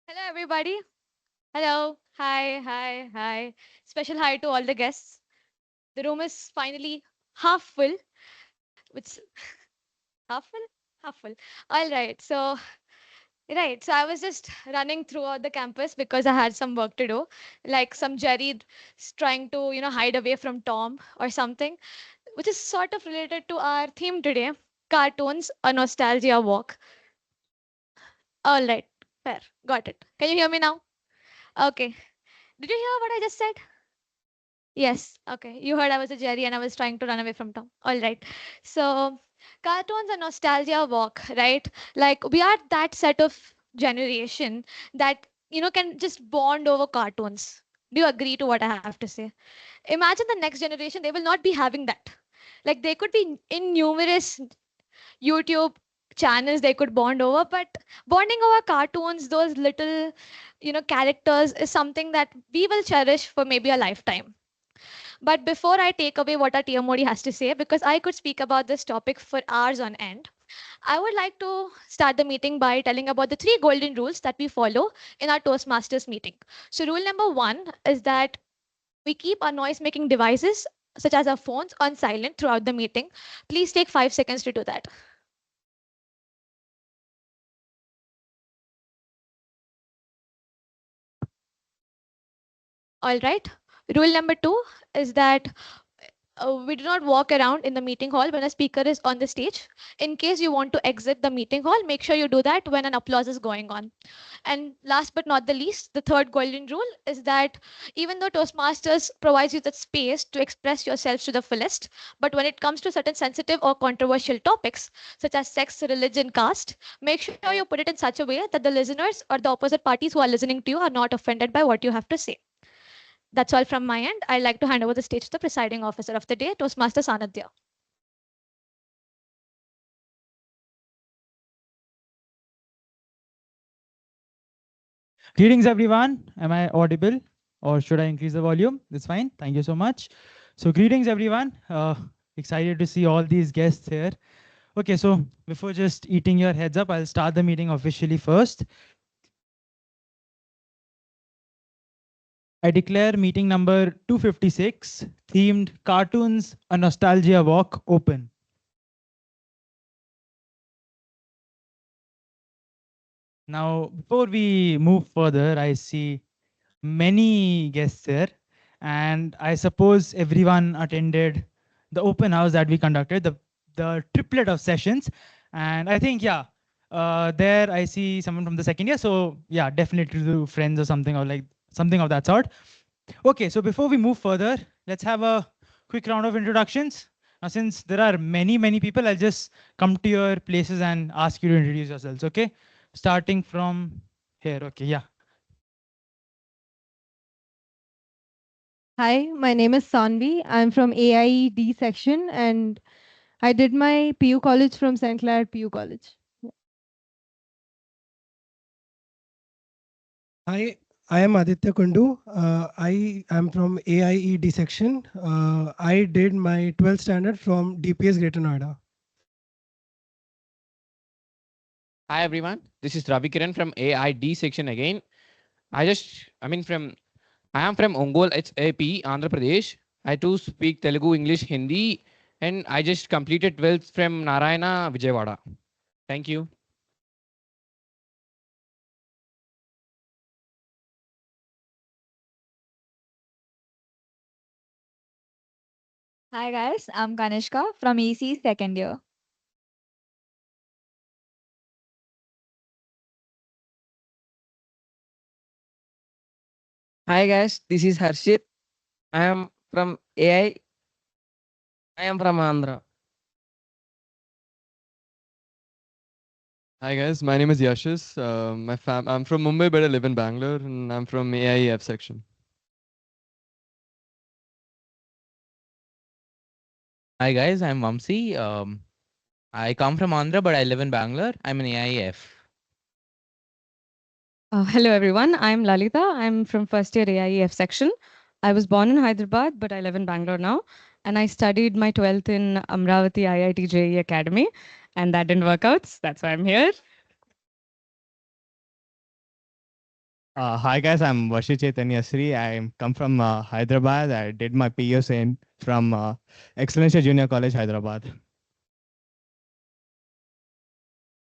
Hello, everybody. Hello. Hi, hi, hi. Special hi to all the guests. The room is finally half full. Which half full? Half full. All right. So I was just running throughout the campus because I had some work to do, like some Jerry trying to, hide away from Tom or something, which is sort of related to our theme today, cartoons, a nostalgia walk. All right. Fair. Got it. Can you hear me now? Okay. Did you hear what I just said? Yes. Okay. You heard I was a Jerry and I was trying to run away from Tom. All right. So, cartoons and nostalgia walk, right? Like, we are that set of generation that, can just bond over cartoons. Do you agree to what I have to say? Imagine the next generation, they will not be having that. Like, they could be in numerous YouTube channels they could bond over, but bonding over cartoons, those little, characters is something that we will cherish for maybe a lifetime. But before I take away what our TMoD has to say, because I could speak about this topic for hours on end, I would like to start the meeting by telling about the three golden rules that we follow in our Toastmasters meeting. So, rule number one is that we keep our noise making devices, such as our phones, on silent throughout the meeting. Please take 5 seconds to do that. All right. Rule number two is that we do not walk around in the meeting hall when a speaker is on the stage. In case you want to exit the meeting hall, make sure you do that when an applause is going on. And last but not the least, the third golden rule is that even though Toastmasters provides you that space to express yourselves to the fullest, but when it comes to certain sensitive or controversial topics, such as sex, religion, caste, make sure you put it in such a way that the listeners or the opposite parties who are listening to you are not offended by what you have to say. That's all from my end. I'd like to hand over the stage to the presiding officer of the day, Toastmaster Sanidhya. Greetings, everyone. Am I audible or should I increase the volume? It's fine. Thank you so much. So, greetings, everyone. Excited to see all these guests here. Okay, so before just eating your heads up, I'll start the meeting officially first. I declare meeting number 256, themed Cartoons, a Nostalgia Walk, open. Now, before we move further, I see many guests here, and I suppose everyone attended the open house that we conducted, the triplet of sessions. And I think, yeah, there I see someone from the second year. So yeah, definitely do friends or something, or like something of that sort. Okay, so before we move further, let's have a quick round of introductions. Now, since there are many people, I'll just come to your places and ask you to introduce yourselves. Okay, starting from here. Okay, yeah. Hi, my name is Sanvi. I'm from AIED section and I did my PU college from St. Clair PU College. Hi, I am Aditya Kundu. I am from AIED section. I did my 12th standard from DPS Greater Noida. Hi everyone, this is Ravi Kiran from AID section again. I am from Ongole, it's AP, Andhra Pradesh. I too speak Telugu, English, Hindi, and I just completed 12th from Narayana, Vijayawada. Thank you. Hi guys, I'm Kanishka from EC second year. Hi guys, this is Harshit. I am from AI. I am from Andhra. Hi guys, my name is Yashas. I'm from Mumbai, but I live in Bangalore, and I'm from AIEF section. Hi guys, I'm Vamsi. I come from Andhra, but I live in Bangalore. I'm an AIF. Hello everyone, I'm Lalita. I'm from first year AIEF section. I was born in Hyderabad, but I live in Bangalore now. And I studied my 12th in Amravati IIT JEE Academy. And that didn't work out. So that's why I'm here. Hi guys, I'm Varshit Sri. I come from Hyderabad. I did my PUC from Excellentia Junior College, Hyderabad.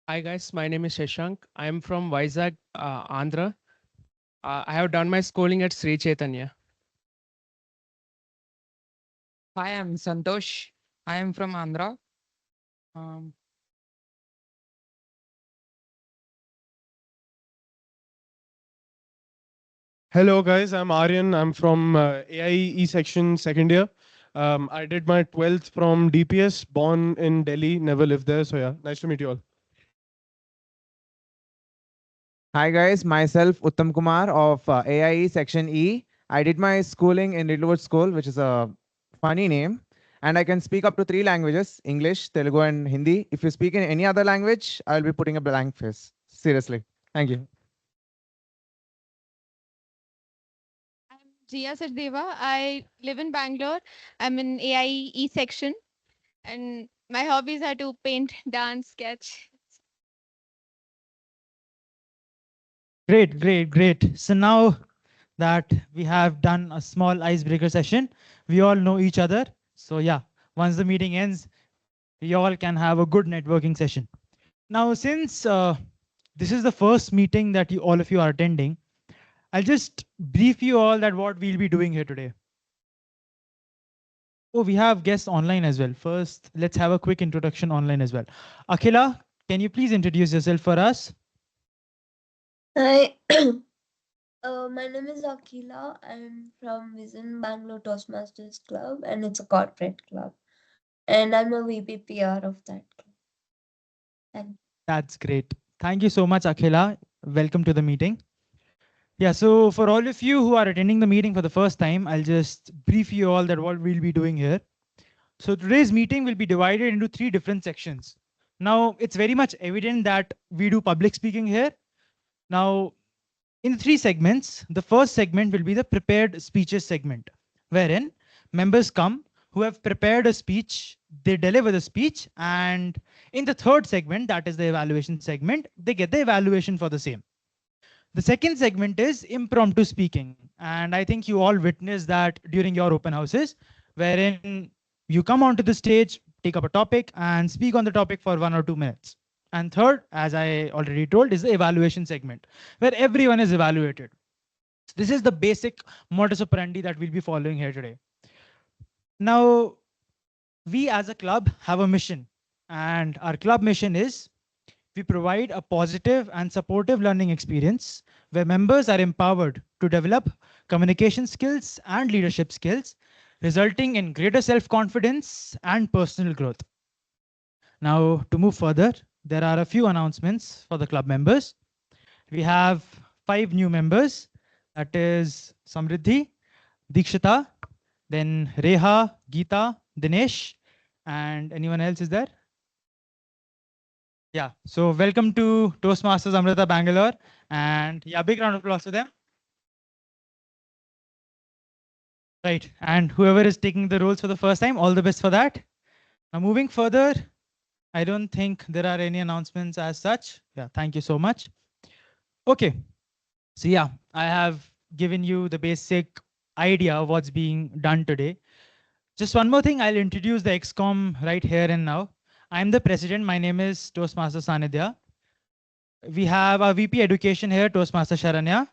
Hi guys, my name is Shashank. I am from Vizag, Andhra. I have done my schooling at Sri Chaitanya. Hi, I'm Santosh. I am from Andhra. Um, Hello, guys. I'm Aryan. I'm from AIE section second year. I did my 12th from DPS, born in Delhi, never lived there. So, yeah, nice to meet you all. Hi guys, myself Utham Kumar of AIE Section E. I did my schooling in Littlewood School, which is a funny name, and I can speak up to 3 languages: English, Telugu, and Hindi. If you speak in any other language, I'll be putting a blank face. Seriously. Thank you. Jia Sachdeva. I live in Bangalore. I'm in AIE section, and my hobbies are to paint, dance, sketch. Great, great, great. So now that we have done a small icebreaker session, we all know each other. So yeah, once the meeting ends, we all can have a good networking session. Now, since this is the first meeting that all of you are attending, I'll just brief you all that what we'll be doing here today. Oh, we have guests online as well. First, let's have a quick introduction online as well. Akhila, can you please introduce yourself for us? Hi, my name is Akila. I'm from Vision Bangalore Toastmasters Club, and it's a corporate club. And I'm a VPPR of that club. Thank you. That's great. Thank you so much, Akhila. Welcome to the meeting. Yeah, so for all of you who are attending the meeting for the first time, I'll just brief you all that what we'll be doing here. So today's meeting will be divided into 3 different sections. Now, it's very much evident that we do public speaking here. Now, in 3 segments, the first segment will be the prepared speeches segment, wherein members come who have prepared a speech, they deliver the speech, and in the third segment, that is the evaluation segment, they get the evaluation for the same. The second segment is impromptu speaking. And I think you all witnessed that during your open houses, wherein you come onto the stage, take up a topic and speak on the topic for 1 or 2 minutes. And third, as I already told, is the evaluation segment, where everyone is evaluated. This is the basic modus operandi that we'll be following here today. Now, we as a club have a mission, and our club mission is we provide a positive and supportive learning experience where members are empowered to develop communication skills and leadership skills, resulting in greater self-confidence and personal growth. Now, to move further, there are a few announcements for the club members. We have 5 new members. That is Samridhi, Dikshita, then Reha, Geeta, Dinesh, and anyone else is there? Yeah, so welcome to Toastmasters Amrita Bangalore, and yeah, big round of applause to them. Right, and whoever is taking the roles for the first time, all the best for that. Now moving further, I don't think there are any announcements as such. Yeah, thank you so much. Okay, so yeah, I have given you the basic idea of what's being done today. Just one more thing, I'll introduce the XCOM right here and now. I'm the president. My name is Toastmaster Sanidhya. We have our VP Education here, Toastmaster Sharanya.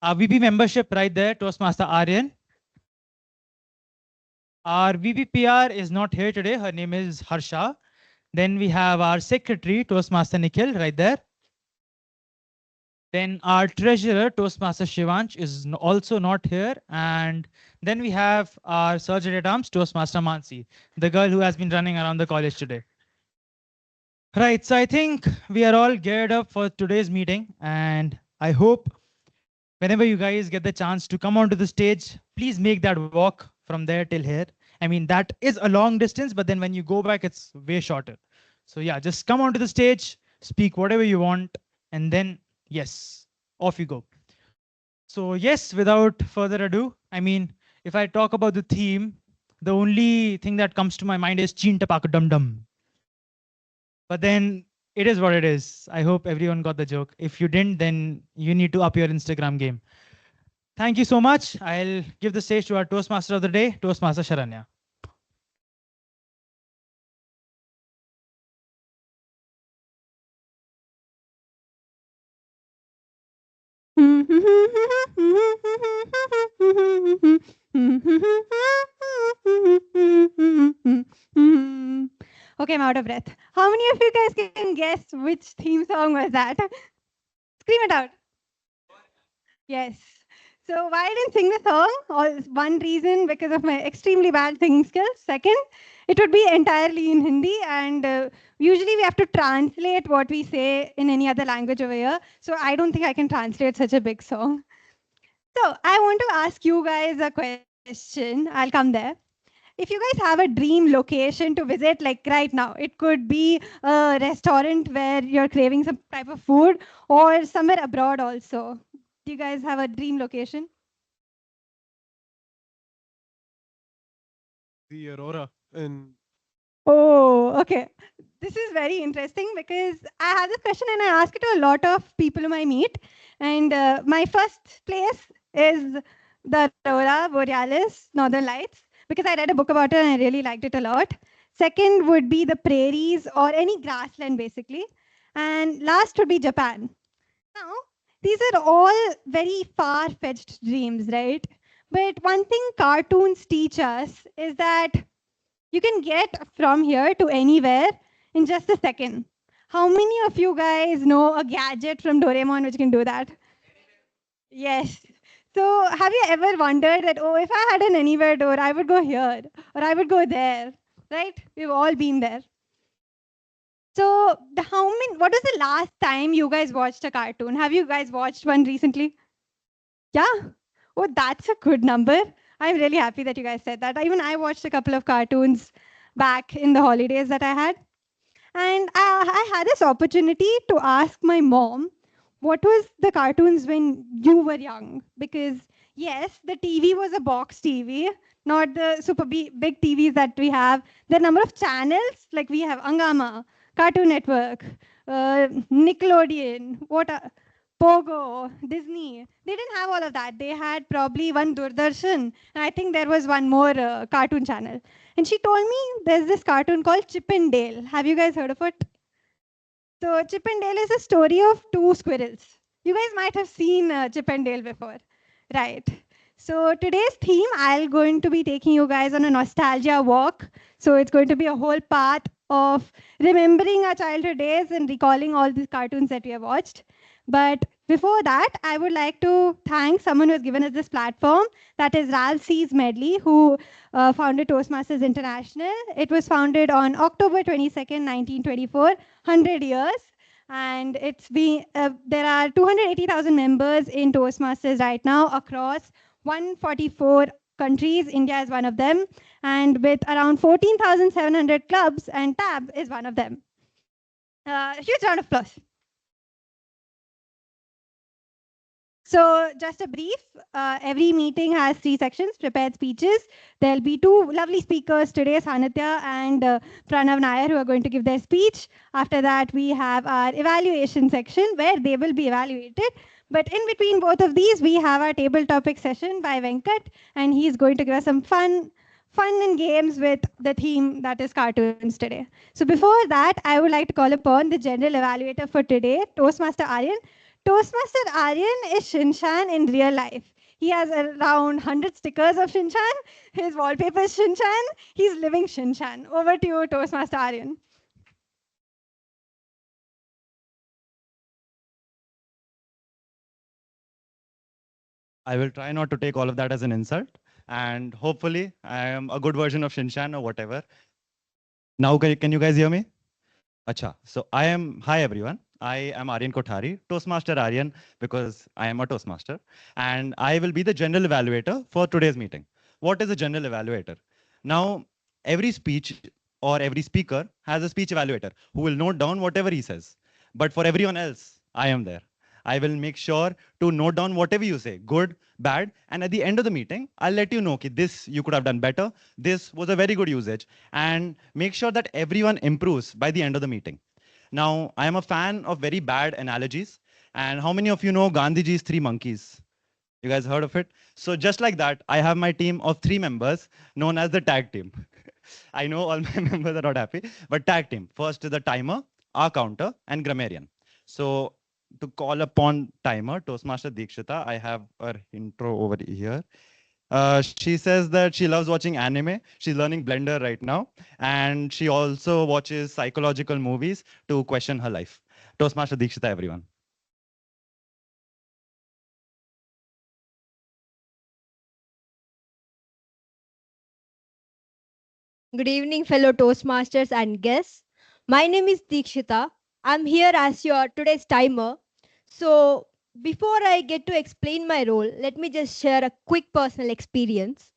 Our VP membership right there, Toastmaster Aryan. Our VP PR is not here today. Her name is Harsha. Then we have our secretary, Toastmaster Nikhil, right there. Then our treasurer, Toastmaster Shivansh, is also not here. And then we have our surgeon at arms, Toastmaster Mansi, the girl who has been running around the college today. Right, so I think we are all geared up for today's meeting, and I hope whenever you guys get the chance to come onto the stage, please make that walk from there till here. I mean, that is a long distance, but then when you go back, it's way shorter. So yeah, just come onto the stage, speak whatever you want, and then yes, off you go. So yes, without further ado, I mean, if I talk about the theme, the only thing that comes to my mind is Chin Tapaka Dum Dum. But then It is what it is. I hope everyone got the joke. If you didn't, then you need to up your Instagram game. Thank you so much. I'll give the stage to our Toastmaster of the day, Toastmaster Sharanya. Okay, I'm out of breath. How many of you guys can guess which theme song was that? Scream it out. Yes. So why I didn't sing the song? One reason, because of my extremely bad singing skills. Second, it would be entirely in Hindi, and usually we have to translate what we say in any other language over here. So I don't think I can translate such a big song. So I want to ask you guys a question. I'll come there. If you guys have a dream location to visit, like right now, it could be a restaurant where you're craving some type of food, or somewhere abroad also. Do you guys have a dream location? The Aurora in. Oh, okay. This is very interesting because I had this question and I asked it to a lot of people whom I meet. And my first place is the Aurora Borealis, Northern Lights, because I read a book about it and I really liked it a lot. Second would be the prairies or any grassland, basically. And last would be Japan. Now, these are all very far-fetched dreams, right? But one thing cartoons teach us is that you can get from here to anywhere in just a second. How many of you guys know a gadget from Doraemon which can do that? Yes. So have you ever wondered that, oh, if I had an anywhere door, I would go here or I would go there, right? We've all been there. So what was the last time you guys watched a cartoon? Have you guys watched one recently? Yeah. Oh, that's a good number. I'm really happy that you guys said that. Even I watched a couple of cartoons back in the holidays that I had. And I had this opportunity to ask my mom, what was the cartoons when you were young? Because yes, the TV was a box TV, not the super big TVs that we have. The number of channels, like we have Angama, Cartoon Network, Nickelodeon, Pogo, Disney. They didn't have all of that. They had probably one Doordarshan, and I think there was one more cartoon channel. And she told me there's this cartoon called Chip and Dale. Have you guys heard of it? So Chip and Dale is a story of two squirrels. You guys might have seen Chip and Dale before, right? So today's theme, I'm going to be taking you guys on a nostalgia walk. So it's going to be a whole part of remembering our childhood days and recalling all these cartoons that we have watched. But before that, I would like to thank someone who has given us this platform. That is Ralph C's Medley, who founded Toastmasters International. It was founded on October 22nd, 1924, 100 years. And there are 280,000 members in Toastmasters right now across 144 countries. India is one of them. And with around 14,700 clubs, and TAB is one of them. Huge round of applause. So just a brief, every meeting has 3 sections, prepared speeches. There'll be 2 lovely speakers today, Sanidhya and Pranav Nair, who are going to give their speech. After that, we have our evaluation section where they will be evaluated. But in between both of these, we have our table topic session by Venkat, and he's going to give us some fun and games with the theme that is cartoons today. So before that, I would like to call upon the general evaluator for today, Toastmaster Aryan. Toastmaster Aryan is Shinchan in real life. He has around 100 stickers of Shinchan. His wallpaper is Shinchan. He's living Shinchan. Over to you, Toastmaster Aryan. I will try not to take all of that as an insult. And hopefully, I am a good version of Shinshan or whatever. Now, can you guys hear me? Acha. So hi everyone. I am Aryan Kothari, Toastmaster Aryan, because I am a Toastmaster. And I will be the general evaluator for today's meeting. What is a general evaluator? Now, every speech or every speaker has a speech evaluator who will note down whatever he says. But for everyone else, I am there. I will make sure to note down whatever you say, good, bad, and at the end of the meeting, I'll let you know that this you could have done better, this was a very good usage, and make sure that everyone improves by the end of the meeting. Now, I am a fan of very bad analogies. And how many of you know Gandhiji's three monkeys? You guys heard of it? So just like that, I have my team of 3 members known as the tag team. I know all my members are not happy, but tag team. First is the timer, our counter, and grammarian. So to call upon timer, Toastmaster Dikshita, I have her intro over here. She says that she loves watching anime. She's learning Blender right now. And she also watches psychological movies to question her life. Toastmaster Dikshita, everyone. Good evening, fellow Toastmasters and guests. My name is Dikshita. I'm here as your today's timer. So, before I get to explain my role, let me just share a quick personal experience.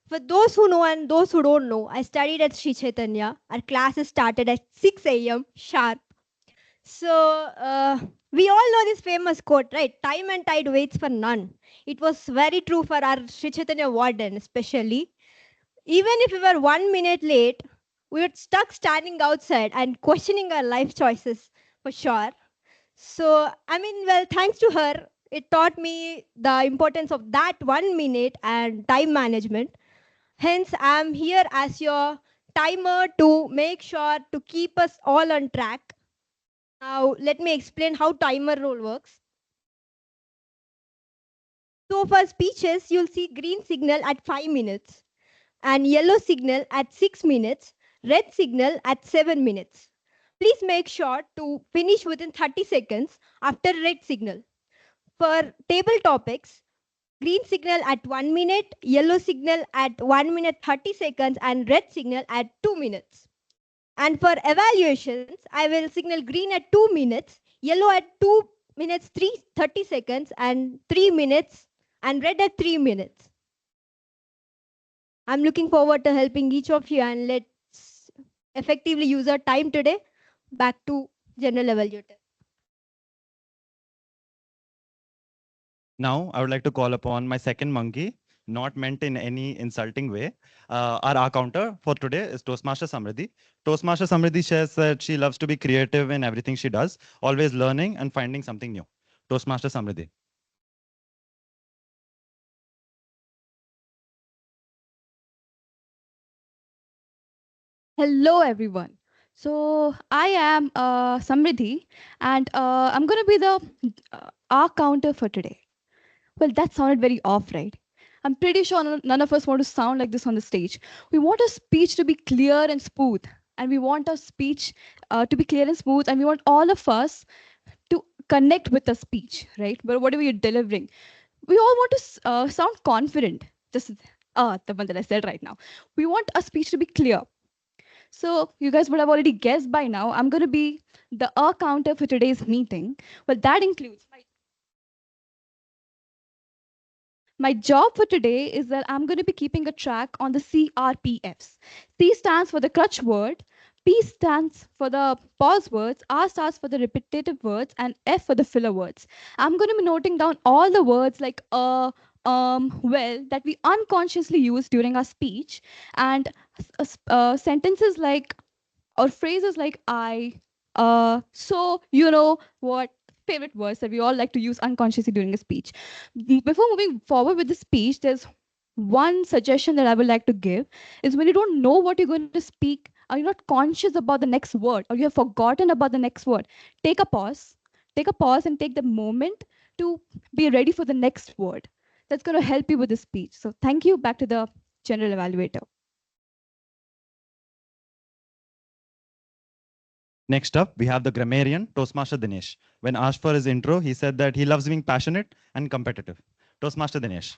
For those who know and those who don't know, I studied at Sri Chaitanya. Our classes started at 6 a.m. sharp. So, we all know this famous quote, right? Time and tide waits for none. It was very true for our Sri Chaitanya warden, especially. Even if we were 1 minute late, we were stuck standing outside and questioning our life choices for sure. So, I mean, well, thanks to her, it taught me the importance of that 1 minute and time management. Hence, I'm here as your timer to make sure to keep us all on track. Now, let me explain how timer role works. So, for speeches, you'll see green signal at 5 minutes and yellow signal at 6 minutes, red signal at 7 minutes. Please make sure to finish within 30 seconds after red signal. For table topics, green signal at 1 minute, yellow signal at 1 minute 30 seconds, and red signal at 2 minutes. And for evaluations, I will signal green at 2 minutes, yellow at 2 minutes 30 seconds, and 3 minutes, and red at 3 minutes. I'm looking forward to helping each of you, and let's effectively use our time today. Back to General Evaluator. Now, I would like to call upon my second monkey, not meant in any insulting way. Our counter for today is Toastmaster Samridhi. Toastmaster Samridhi says that she loves to be creative in everything she does, always learning and finding something new. Toastmaster Samridhi. Hello, everyone. So I am Samridhi, and I'm going to be the R counter for today. Well, that sounded very off, right? I'm pretty sure none of us want to sound like this on the stage. We want our speech to be clear and smooth, and we want our speech to be clear and smooth, and we want all of us to connect with the speech, right? But whatever you're delivering, we all want to sound confident. Just the one that I said right now. We want our speech to be clear. So you guys would have already guessed by now, I'm going to be the counter for today's meeting. Well, that includes my job for today is that I'm going to be keeping a track on the CRPFs. C stands for the crutch word, P stands for the pause words, R stands for the repetitive words, and F for the filler words. I'm going to be noting down all the words like well, that we unconsciously use during our speech, and sentences like or phrases like so, you know what, favorite words that we all like to use unconsciously during a speech. Before moving forward with the speech, there's one suggestion that I would like to give is when you don't know what you're going to speak, or you're not conscious about the next word, or you have forgotten about the next word, take a pause. Take a pause and take the moment to be ready for the next word. That's going to help you with the speech. So thank you. Back to the general evaluator. Next up, we have the grammarian, Toastmaster Dinesh. When asked for his intro, he said that he loves being passionate and competitive. Toastmaster Dinesh.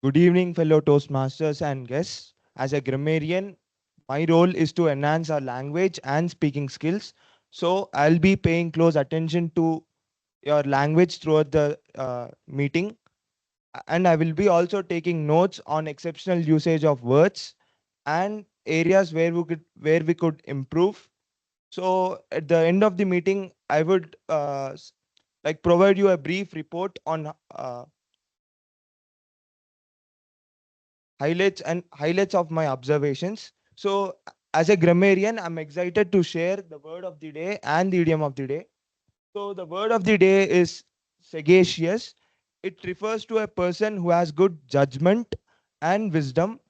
Good evening, fellow Toastmasters and guests. As a grammarian, my role is to enhance our language and speaking skills. So I'll be paying close attention to your language throughout the meeting. And I will be also taking notes on exceptional usage of words and areas where we could improve. So at the end of the meeting, I would like provide you a brief report on highlights of my observations. So as a grammarian, I'm excited to share the word of the day and the idiom of the day. So the word of the day is sagacious. It refers to a person who has good judgment and wisdom.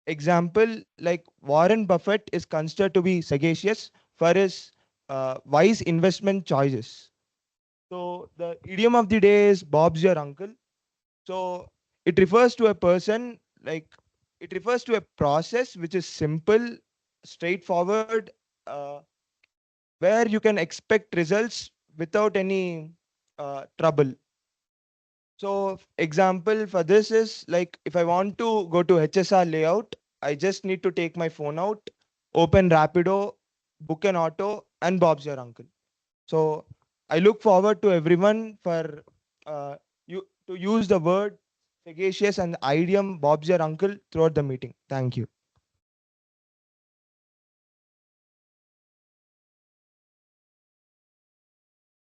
Example, like Warren Buffett is considered to be sagacious for his wise investment choices. So the idiom of the day is Bob's your uncle. So it refers to a person, like it refers to a process which is simple, straightforward, uh, where you can expect results without any trouble. So example for this is like if I want to go to HSR layout, I just need to take my phone out, open Rapido, book an auto, and Bob's your uncle. So I look forward to everyone for you to use the word sagacious and the idiom Bob's your uncle throughout the meeting. Thank you.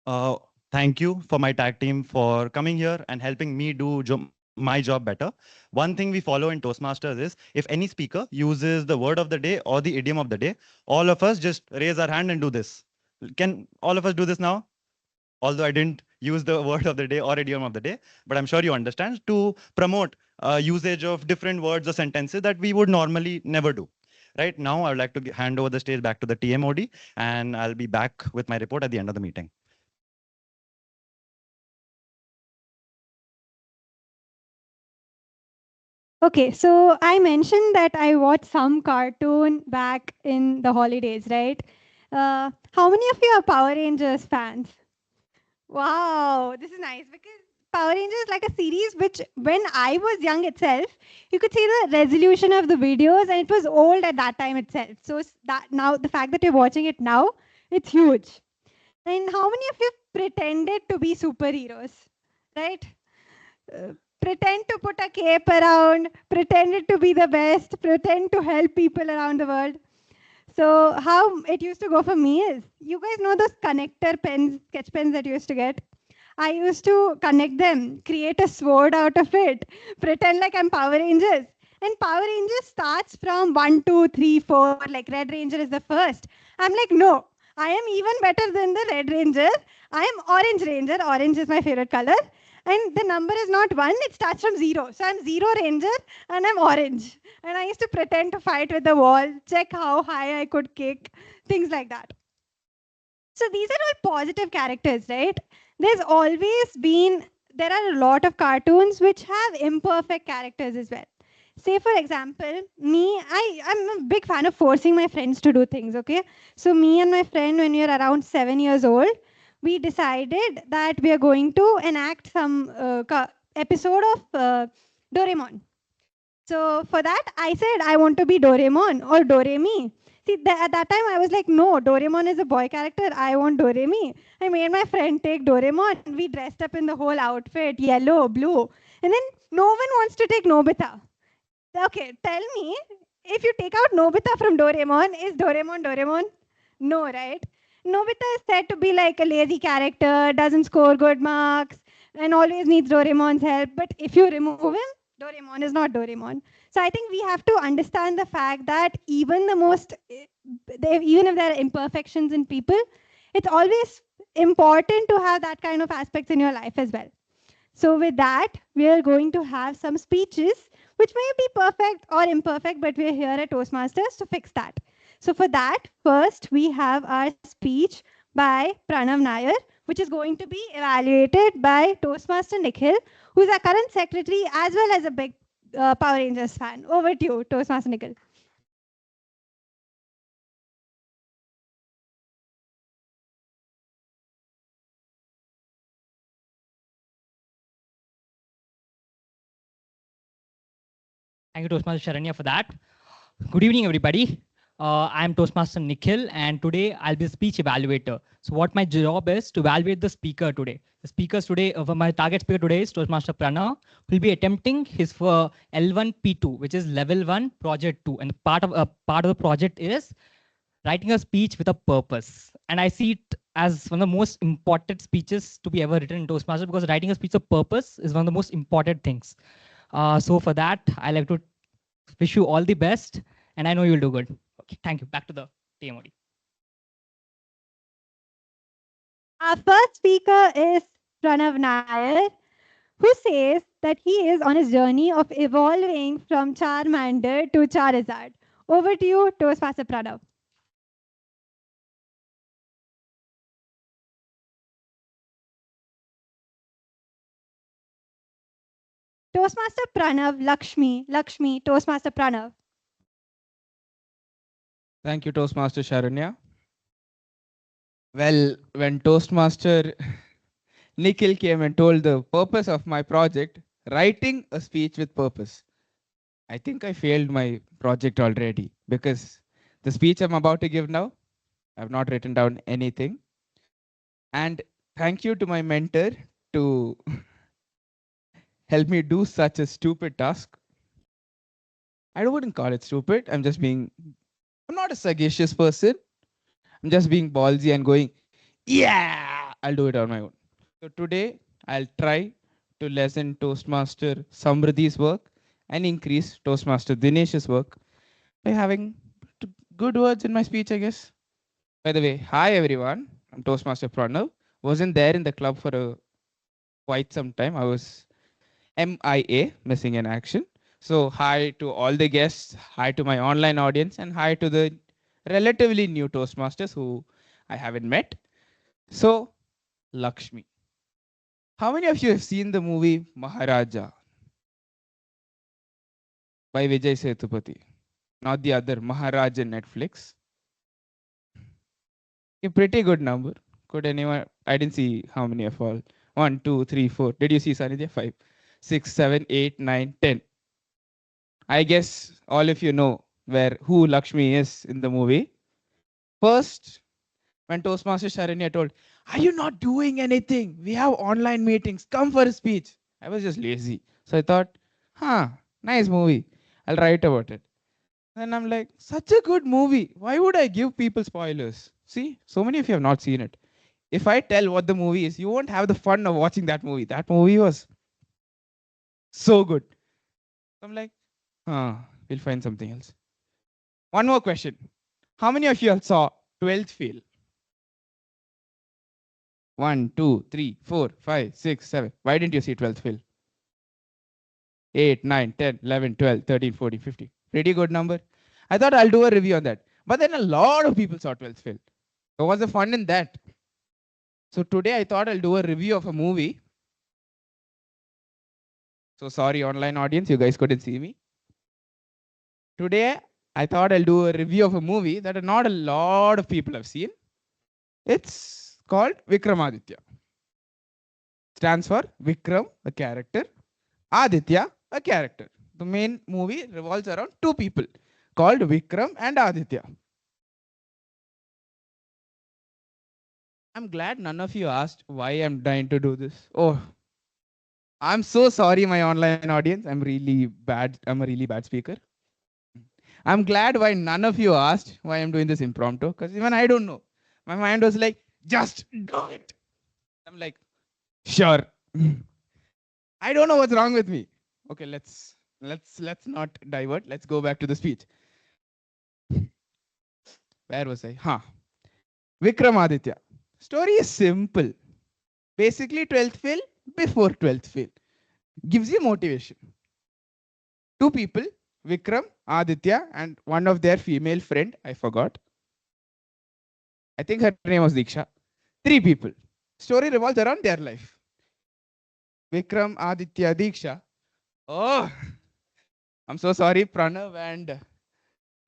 Uh, Thank you for my tag team for coming here and helping me do my job better. One thing we follow in Toastmasters is if any speaker uses the word of the day or the idiom of the day, all of us just raise our hand and do this. Can all of us do this now? Although I didn't use the word of the day or idiom of the day, but I'm sure you understand to promote usage of different words or sentences that we would normally never do. Right now, I would like to hand over the stage back to the TMoD, and I'll be back with my report at the end of the meeting. Okay, so I mentioned that I watched some cartoon back in the holidays, right? How many of you are Power Rangers fans? Wow, this is nice because Power Rangers is like a series which, when I was young itself, you could see the resolution of the videos, and it was old at that time itself. So that now the fact that you're watching it now, it's huge. And how many of you pretended to be superheroes, right? Pretend to put a cape around, pretended to be the best, pretend to help people around the world. So how it used to go for me is, you guys know those connector pens, sketch pens that you used to get? I used to connect them, create a sword out of it, pretend like I'm Power Rangers. And Power Rangers starts from 1, 2, 3, 4, like Red Ranger is the first. I'm like, no, I am even better than the Red Ranger. I am Orange Ranger. Orange is my favorite color. And the number is not 1, it starts from 0. So I'm 0 Ranger and I'm orange. And I used to pretend to fight with the wall, check how high I could kick, things like that. So these are all positive characters, right? There's always been, there are a lot of cartoons which have imperfect characters as well. Say, for example, I'm a big fan of forcing my friends to do things, okay? So me and my friend, when we were around 7 years old, we decided that we are going to enact some episode of Doraemon. So for that, I said, I want to be Doraemon or Doremi. See, at that time, I was like, no, Doraemon is a boy character. I want Doremi. I made my friend take Doraemon. We dressed up in the whole outfit, yellow, blue. And then no one wants to take Nobita. Okay, tell me, if you take out Nobita from Doraemon, is Doraemon Doraemon? No, right? Nobita is said to be like a lazy character, doesn't score good marks, and always needs Doraemon's help. But if you remove him, Doraemon is not Doraemon. So I think we have to understand the fact that even the most, even if there are imperfections in people, it's always important to have that kind of aspects in your life as well. So with that, we are going to have some speeches, which may be perfect or imperfect, but we're here at Toastmasters to fix that. So for that, first we have our speech by Pranav Nair, which is going to be evaluated by Toastmaster Nikhil, who's our current secretary as well as a big Power Rangers fan. Over to you, Toastmaster Nikhil. Thank you, Toastmaster Sharanya, for that. Good evening, everybody. I'm Toastmaster Nikhil, and today I'll be a speech evaluator. So what my job is to evaluate the speaker today. The speakers today, my target speaker today is Toastmaster Pranav, who will be attempting his for L1P2, which is level 1, project 2. And part of the project is writing a speech with a purpose. And I see it as one of the most important speeches to be ever written in Toastmaster, because writing a speech of purpose is one of the most important things. So for that, I like to Wish you all the best, and I know you'll do good. Okay, thank you. Back to the TMoD. Our first speaker is Pranav Nair, who says that he is on his journey of evolving from Charmander to Charizard. Over to you, Toastmaster Pranav. Toastmaster Pranav, Lakshmi, Toastmaster Pranav. Thank you, Toastmaster Sharanya. Well, when Toastmaster Nikhil came and told the purpose of my project, writing a speech with purpose, I think I failed my project already because the speech I'm about to give now, I've not written down anything. And thank you to my mentor to help me do such a stupid task. I wouldn't call it stupid. I'm not a sagacious person. I'm just being ballsy and going, yeah, I'll do it on my own. So today I'll try to lessen Toastmaster Samridhi's work and increase Toastmaster Dinesh's work by having good words in my speech, I guess. By the way, hi everyone. I'm Toastmaster Pranav. Wasn't there in the club for quite some time. I was MIA, missing in action. So hi to all the guests, hi to my online audience, and hi to the relatively new Toastmasters who I haven't met. So, Lakshmi. How many of you have seen the movie Maharaja by Vijay Sethupathi? Not the other, Maharaja Netflix. A pretty good number. Could anyone? I didn't see how many of all. 1, 2, 3, 4. Did you see Sanidhya? 5, 6, 7, 8, 9, 10. I guess all of you know who Lakshmi is in the movie. First, when Toastmaster Sharanya told, "Are you not doing anything? We have online meetings. Come for a speech." I was just lazy. So I thought, nice movie. I'll write about it. Then I'm like, such a good movie. Why would I give people spoilers? See, so many of you have not seen it. If I tell what the movie is, you won't have the fun of watching that movie. That movie was so good. I'm like, we'll find something else. One more question. How many of you all saw 12th fail? 1, 2, 3, 4, 5, 6, 7. Why didn't you see 12th fail? 8, 9, 10, 11, 12, 13, 14, 15. Pretty good number. I thought I'll do a review on that. But then a lot of people saw 12th fail. So what's the fun in that? So today I thought I'll do a review of a movie. So sorry, online audience, you guys couldn't see me. Today I thought I'll do a review of a movie that not a lot of people have seen. It's called Vikramaditya. Stands for Vikram, a character, Aditya, a character. The main movie revolves around two people called Vikram and Aditya. I'm glad none of you asked why I'm trying to do this. Oh, I'm so sorry, my online audience. I'm really bad. I'm a really bad speaker. I'm glad why none of you asked why I'm doing this impromptu, because even I don't know. My mind was like, just do it. I'm like, sure. I don't know what's wrong with me. Okay, let's not divert. Let's go back to the speech. Where was I? Vikramaditya. Story is simple. Basically, 12th fail before 12th fail. Gives you motivation. Two people, Vikram, Aditya, and one of their female friend, I forgot. I think her name was Diksha. 3 people. Story revolves around their life. Vikram, Aditya, Diksha. Oh, I'm so sorry, Pranav and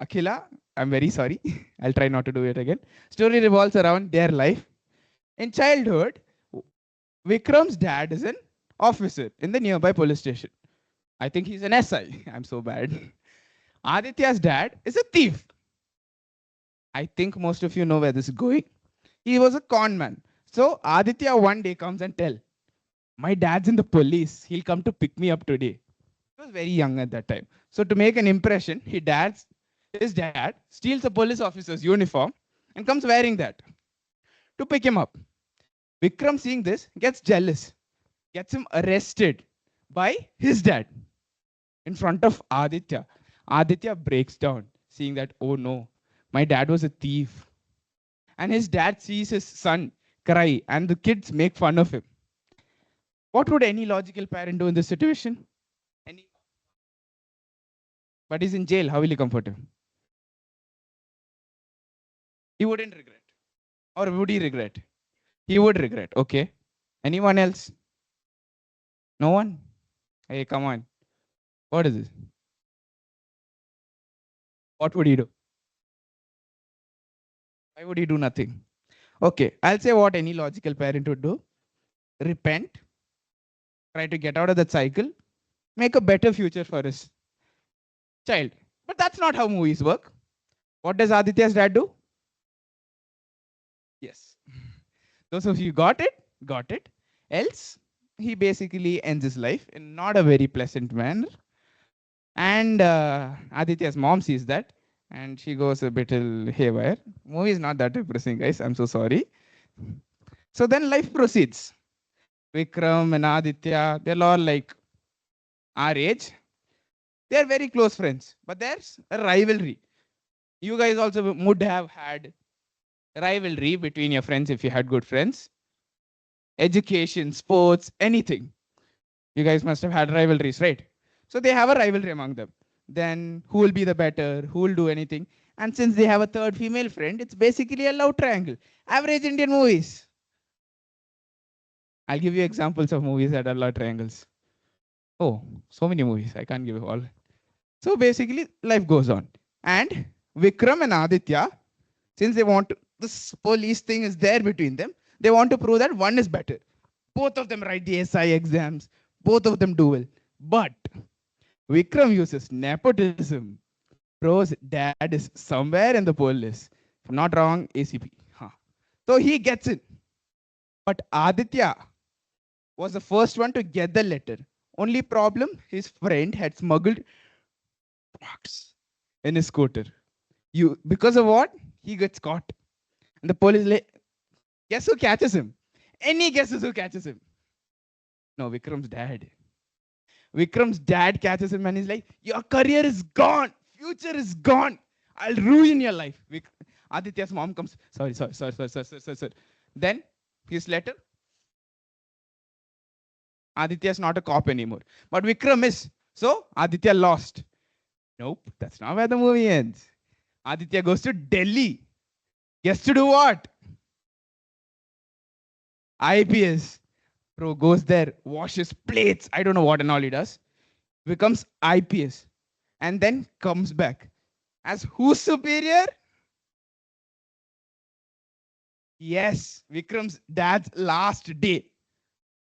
Akhila. I'm very sorry. I'll try not to do it again. Story revolves around their life. In childhood, Vikram's dad is an officer in the nearby police station. I think he's an SI. I'm so bad. Aditya's dad is a thief. I think most of you know where this is going. He was a con man. So Aditya one day comes and tells, my dad's in the police. He'll come to pick me up today. He was very young at that time. So to make an impression, his dad steals a police officer's uniform and comes wearing that to pick him up. Vikram, seeing this, gets jealous, gets him arrested by his dad in front of Aditya. Aditya breaks down, seeing that, oh no, my dad was a thief. And his dad sees his son cry, and the kids make fun of him. What would any logical parent do in this situation? But he's in jail. How will he comfort him? He wouldn't regret. Or would he regret? He would regret. Okay. Anyone else? No one? Hey, come on. What is this? What would he do? Why would he do nothing? Okay. I'll say what any logical parent would do. Repent. Try to get out of that cycle. Make a better future for his child. But that's not how movies work. What does Aditya's dad do? Yes. Those of you got it? Got it. Else, he basically ends his life in not a very pleasant manner. And Aditya's mom sees that and she goes a bit haywire. Movie is not that depressing, guys. I'm so sorry. So then life proceeds. Vikram and Aditya, they're all like our age. They're very close friends, but there's a rivalry. You guys also would have had rivalry between your friends if you had good friends. Education, sports, anything. You guys must have had rivalries, right? So they have a rivalry among them. Then who will be the better? Who will do anything? And since they have a third female friend, it's basically a love triangle. Average Indian movies. I'll give you examples of movies that are love triangles. Oh, so many movies. I can't give you all. So basically, life goes on. And Vikram and Aditya, since they want to, this police thing is there between them, they want to prove that one is better. Both of them write the SI exams. Both of them do well. But Vikram uses nepotism. Bro's dad is somewhere in the poll list. If I'm not wrong, ACP. Huh. So he gets it. But Aditya was the first one to get the letter. Only problem, his friend had smuggled drugs in his scooter. Because of what? He gets caught. And the police like, guess who catches him? Any guesses who catches him? No, Vikram's dad. Vikram's dad catches him and he's like, your career is gone. Future is gone. I'll ruin your life. Aditya's mom comes, sorry. Then his letter. Aditya's not a cop anymore. But Vikram is. So Aditya lost. Nope, that's not where the movie ends. Aditya goes to Delhi. Gets to do what? IPS. Bro goes there, washes plates. I don't know what and all he does. Becomes IPS. And then comes back. As who's superior? Yes, Vikram's dad's last day.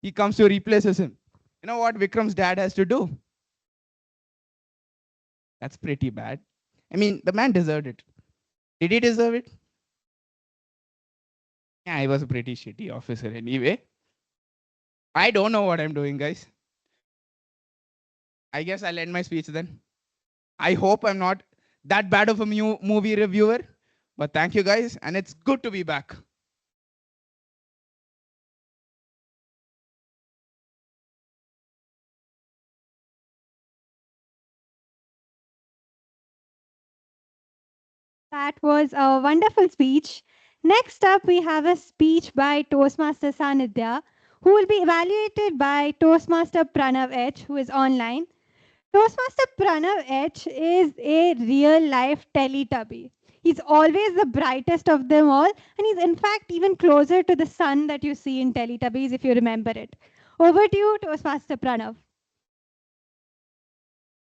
He comes to replaces him. You know what Vikram's dad has to do? That's pretty bad. I mean, the man deserved it. Did he deserve it? Yeah, he was a pretty shitty officer anyway. I don't know what I'm doing, guys. I guess I'll end my speech then. I hope I'm not that bad of a movie reviewer, but thank you guys, and it's good to be back. That was a wonderful speech. Next up, we have a speech by Toastmaster Sanidhya, who will be evaluated by Toastmaster Pranav H, who is online. Toastmaster Pranav H is a real-life Teletubby. He's always the brightest of them all, and he's in fact even closer to the sun that you see in Teletubbies, if you remember it. Over to you, Toastmaster Pranav.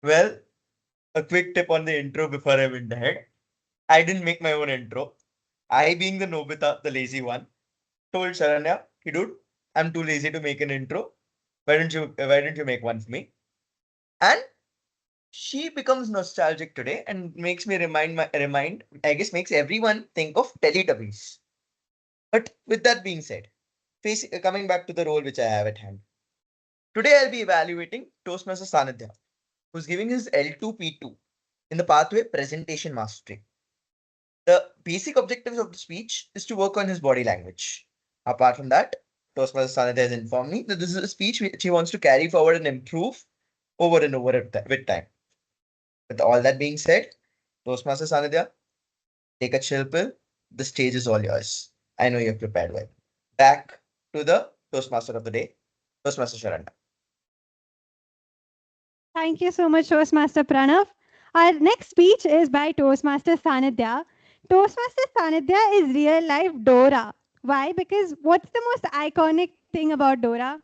Well, a quick tip on the intro before I went ahead. I didn't make my own intro. I, being the Nobita, the lazy one, told Sharanya, hey dude, I'm too lazy to make an intro. Why don't you make one for me? And she becomes nostalgic today and makes me I guess makes everyone think of Teletubbies. But with that being said, coming back to the role which I have at hand. Today I'll be evaluating Toastmaster Sanidhya, who's giving his L2P2 in the pathway presentation mastery. The basic objectives of the speech is to work on his body language. Apart from that, Toastmaster Sanidhya has informed me that this is a speech which he wants to carry forward and improve over and over with time. With all that being said, Toastmaster Sanidhya, take a chill pill. The stage is all yours. I know you're prepared well. Back to the Toastmaster of the day, Toastmaster Sharanya. Thank you so much, Toastmaster Pranav. Our next speech is by Toastmaster Sanidhya. Toastmaster Sanidhya is real life Dora. Why? Because what's the most iconic thing about Dora?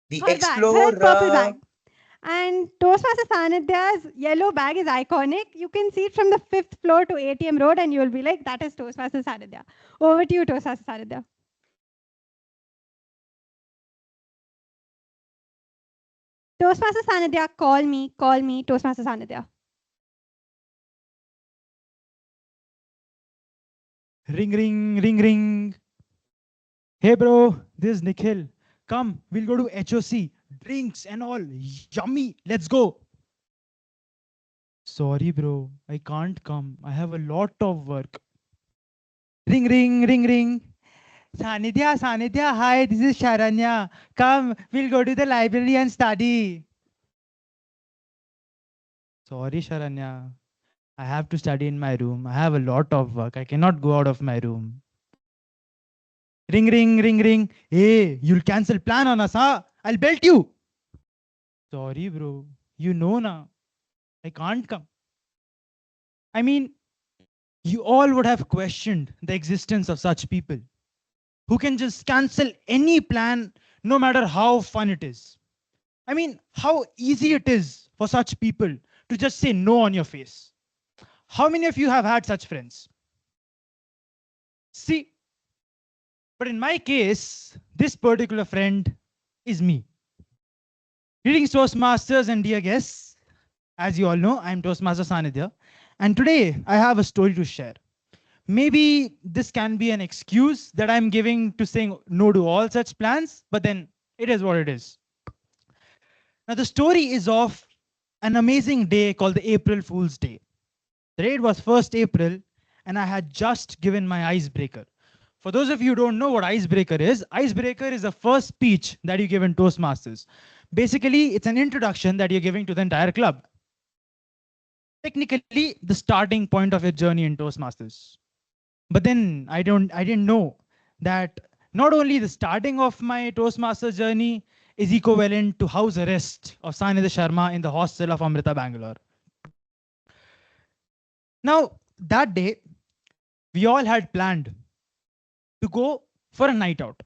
The Her bag, her purple Explorer. bag. And Toastmaster Sanidhya's yellow bag is iconic. You can see it from the 5th floor to ATM Road, and you'll be like, that is Toastmaster Sanidhya. Over to you, Toastmaster Sanidhya. Toastmaster Sanidhya, call me, Toastmaster Sanidhya. Ring, ring, ring, ring. Hey, bro, this is Nikhil. Come, we'll go to HOC. Drinks and all. Yummy. Let's go. Sorry, bro. I can't come. I have a lot of work. Ring, ring, ring, ring. Sanidhya, Sanidhya, hi, this is Sharanya. Come, we'll go to the library and study. Sorry, Sharanya. I have to study in my room. I have a lot of work. I cannot go out of my room. Ring, ring, ring, ring. Hey, you'll cancel plan on us, huh? I'll belt you. Sorry, bro. You know now. I can't come. I mean, you all would have questioned the existence of such people who can just cancel any plan no matter how fun it is. I mean, how easy it is for such people to just say no on your face. How many of you have had such friends? See, but in my case, this particular friend is me. Greetings, Toastmasters and dear guests. As you all know, I'm Toastmaster Sanidhya, and today I have a story to share. Maybe this can be an excuse that I'm giving to saying no to all such plans, but then it is what it is. Now, the story is of an amazing day called the April Fool's Day. The date was 1st April, and I had just given my icebreaker. For those of you who don't know what icebreaker is the first speech that you give in Toastmasters. Basically, it's an introduction that you're giving to the entire club. Technically, the starting point of your journey in Toastmasters. But then I didn't know that not only the starting of my Toastmaster journey is equivalent to house arrest of Sanidhya Sharma in the hostel of Amrita, Bangalore. Now, that day, we all had planned to go for a night out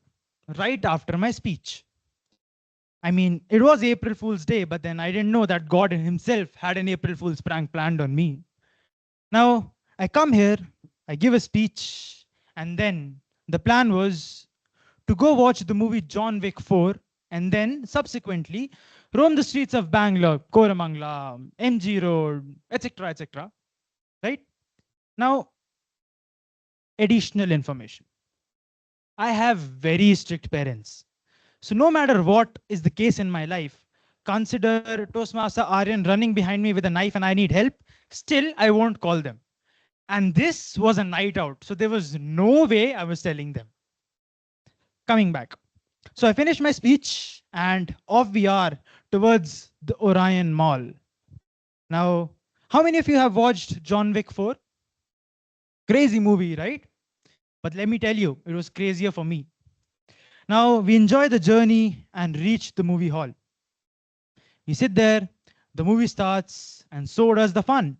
right after my speech. I mean, it was April Fool's Day, but then I didn't know that God himself had an April Fool's prank planned on me. Now, I come here, I give a speech, and then the plan was to go watch the movie John Wick 4, and then subsequently roam the streets of Bangalore, Koramangala, MG Road, etc., etc. Right? Now, additional information. I have very strict parents. So no matter what is the case in my life, consider Toastmaster Aryan running behind me with a knife and I need help, still I won't call them. And this was a night out, so there was no way I was telling them. Coming back. So I finished my speech and off we are towards the Orion Mall. Now, how many of you have watched John Wick 4? Crazy movie, right? But let me tell you, it was crazier for me. Now, we enjoy the journey and reach the movie hall. We sit there, the movie starts, and so does the fun.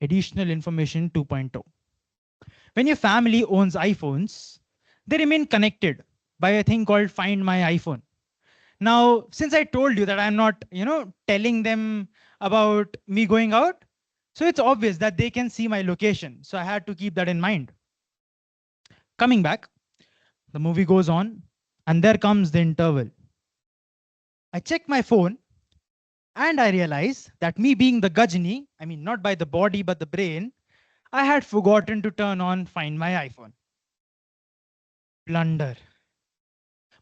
Additional information 2.0. When your family owns iPhones, they remain connected by a thing called Find My iPhone. Now, since I told you that I'm not, telling them about me going out, so it's obvious that they can see my location. So I had to keep that in mind. Coming back, the movie goes on, and there comes the interval. I check my phone, and I realize that me being the Gajni, I mean, not by the body, but the brain, I had forgotten to turn on Find My iPhone. Blunder.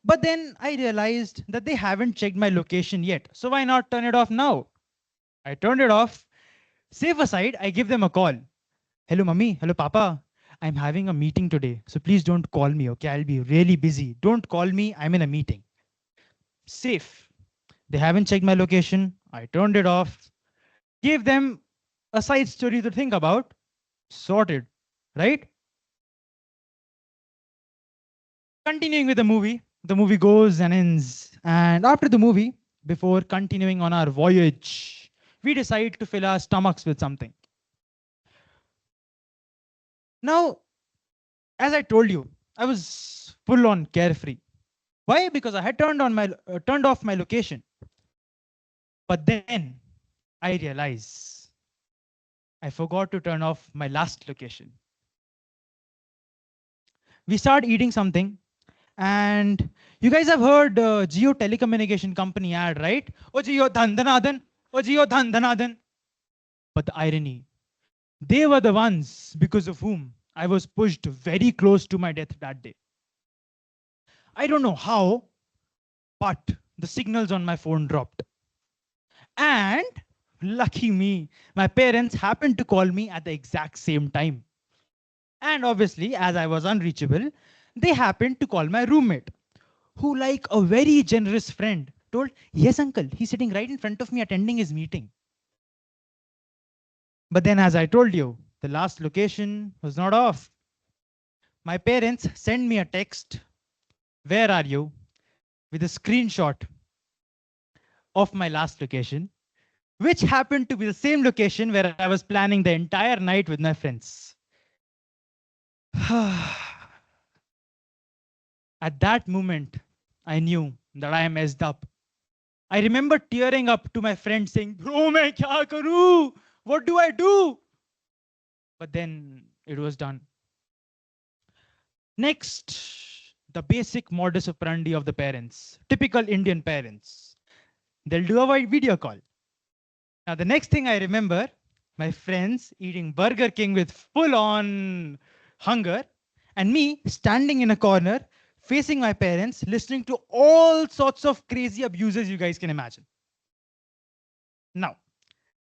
But then I realized that they haven't checked my location yet. So why not turn it off now? I turned it off. Safe aside, I give them a call. Hello, mommy. Hello, papa. I'm having a meeting today. So please don't call me, okay? I'll be really busy. Don't call me. I'm in a meeting. Safe. They haven't checked my location. I turned it off, gave them a side story to think about, sorted, right? Continuing with the movie goes and ends. And after the movie, before continuing on our voyage, we decide to fill our stomachs with something. Now, as I told you, I was full on carefree. Why? Because I had turned off my location. But then I realized I forgot to turn off my last location. We started eating something, and you guys have heard Geo telecommunication company ad, right? Oh Geo Dhandanadan, oh Geo Dhandanadan. But the irony, they were the ones because of whom I was pushed very close to my death that day. I don't know how, but the signals on my phone dropped. And lucky me, my parents happened to call me at the exact same time. And obviously, as I was unreachable, they happened to call my roommate, who, like a very generous friend, told, yes, uncle, he's sitting right in front of me attending his meeting. But then, as I told you, the last location was not off. My parents sent me a text, where are you? With a screenshot of my last location, which happened to be the same location where I was planning the entire night with my friends. At that moment, I knew that I messed up. I remember tearing up to my friend saying, bro, main kya karu? What do I do? But then it was done. Next, the basic modus operandi of the parents, typical Indian parents. They'll do a video call. Now, the next thing I remember, my friends eating Burger King with full on hunger, and me standing in a corner, facing my parents, listening to all sorts of crazy abuses you guys can imagine. Now,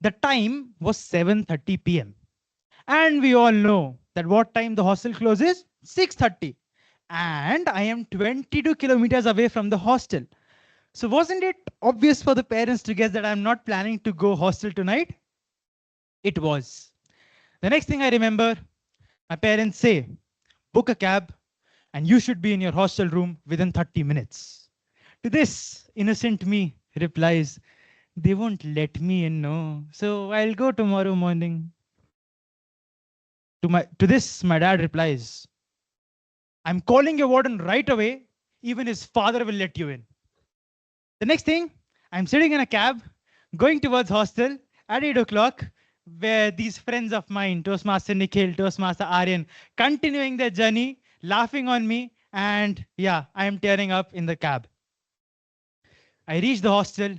the time was 7:30 p.m. And we all know that what time the hostel closes? 6:30. And I am 22 kilometers away from the hostel. So wasn't it obvious for the parents to guess that I'm not planning to go hostel tonight? It was. The next thing I remember, my parents say, book a cab and you should be in your hostel room within 30 minutes. To this, innocent me replies, they won't let me in, no. So I'll go tomorrow morning. To this, my dad replies, I'm calling your warden right away. Even his father will let you in. The next thing, I'm sitting in a cab, going towards hostel at 8 o'clock, where these friends of mine, Toastmaster Nikhil, Toastmaster Aryan, continuing their journey, laughing on me, and yeah, I am tearing up in the cab. I reach the hostel,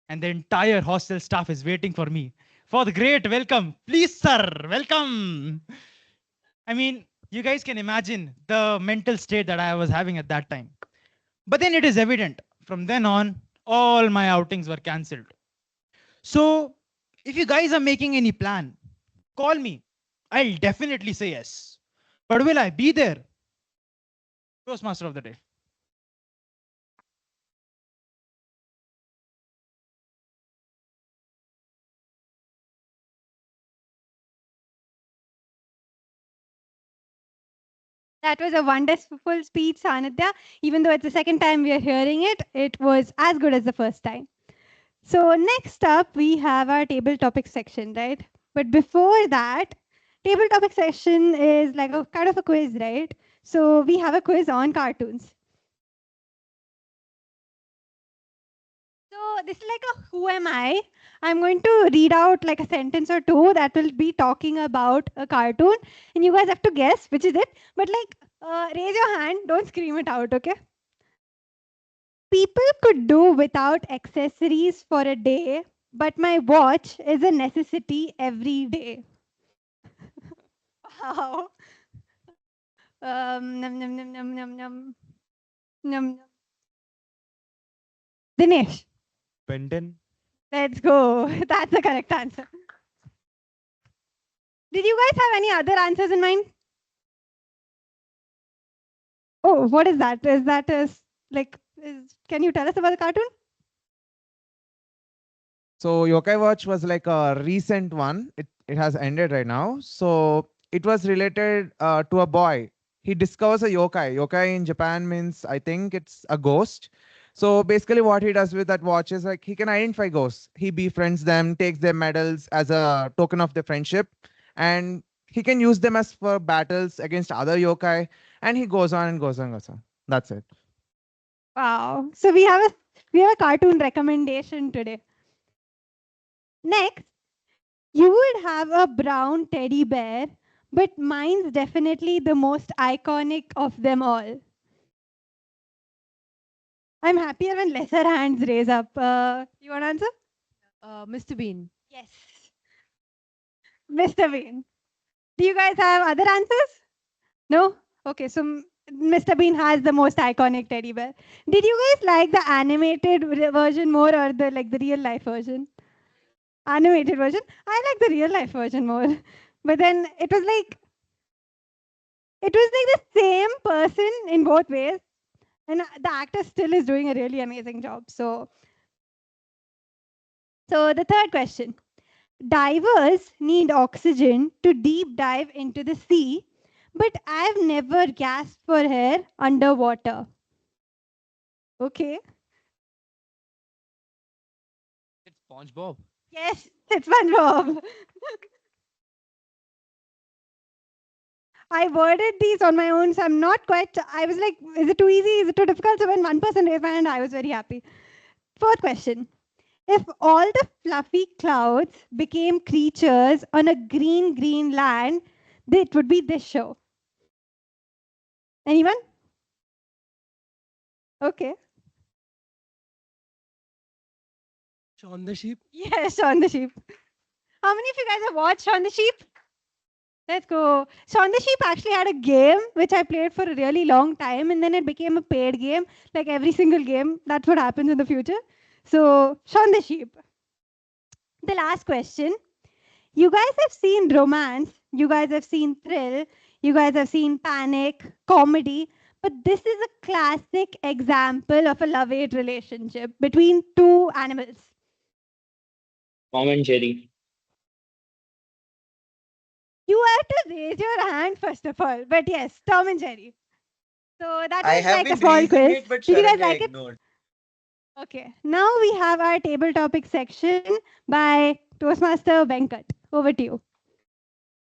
and the entire hostel staff is waiting for me for the great welcome. Please, sir, welcome. I mean, you guys can imagine the mental state that I was having at that time. But then it is evident, from then on, all my outings were cancelled. So if you guys are making any plan, call me. I'll definitely say yes. But will I be there? Toastmaster of the day. That was a wonderful speech, Sanidhya. Even though it's the second time we are hearing it, it was as good as the first time. So next up, we have our table topic section, right? But before that, table topic section is like a kind of a quiz, right? So we have a quiz on cartoons. So this is like a who am I? I'm going to read out like a sentence or two that will be talking about a cartoon, and you guys have to guess which is it. But like, raise your hand, don't scream it out, okay? People could do without accessories for a day, but my watch is a necessity every day. Wow. Num, num, num, num, num, num. Num, num. Dinesh, Benton. let's go. That's the correct answer. Did you guys have any other answers in mind? Oh, what is that? Is that like, can you tell us about the cartoon? So Yokai Watch was like a recent one. It has ended right now. So it was related to a boy. He discovers a yokai. Yokai in Japan means, I think it's a ghost. So basically what he does with that watch is like he can identify ghosts. He befriends them, takes their medals as a token of their friendship, and he can use them as for battles against other yokai, and he goes on and goes on and goes on. That's it. Wow. So we have a cartoon recommendation today. Next, you would have a brown teddy bear, but mine's definitely the most iconic of them all. I'm happier when lesser hands raise up. You want to answer? Mr. Bean. Yes. Mr. Bean. Do you guys have other answers? No? Okay, so Mr. Bean has the most iconic teddy bear. Did you guys like the animated version more or the real life version? Animated version? I like the real life version more. But then it was like the same person in both ways. And the actor still is doing a really amazing job. So the third question. Divers need oxygen to deep dive into the sea, but I've never gasped for air underwater. Okay. It's SpongeBob. Yes, it's SpongeBob. I worded these on my own, so I'm not quite. I was like, is it too easy? Is it too difficult? So when one person raised my hand, I was very happy. Fourth question. If all the fluffy clouds became creatures on a green land, it would be this show. Anyone? Okay. Shaun the Sheep. Yes, Shaun the Sheep. How many of you guys have watched Shaun the Sheep? Let's go. Shaun the Sheep actually had a game which I played for a really long time, and then it became a paid game, like every single game. That's what happens in the future. So, Shaun the Sheep. The last question. You guys have seen romance, you guys have seen thrill, you guys have seen panic, comedy, but this is a classic example of a love-hate relationship between two animals. Tom and Jerry. You have to raise your hand first of all, but yes, Tom and Jerry. So that I was have like a been small raising quiz. it, but Did you guys Sharanya like it? ignored. Okay, now we have our table topic section by Toastmaster Venkat. Over to you.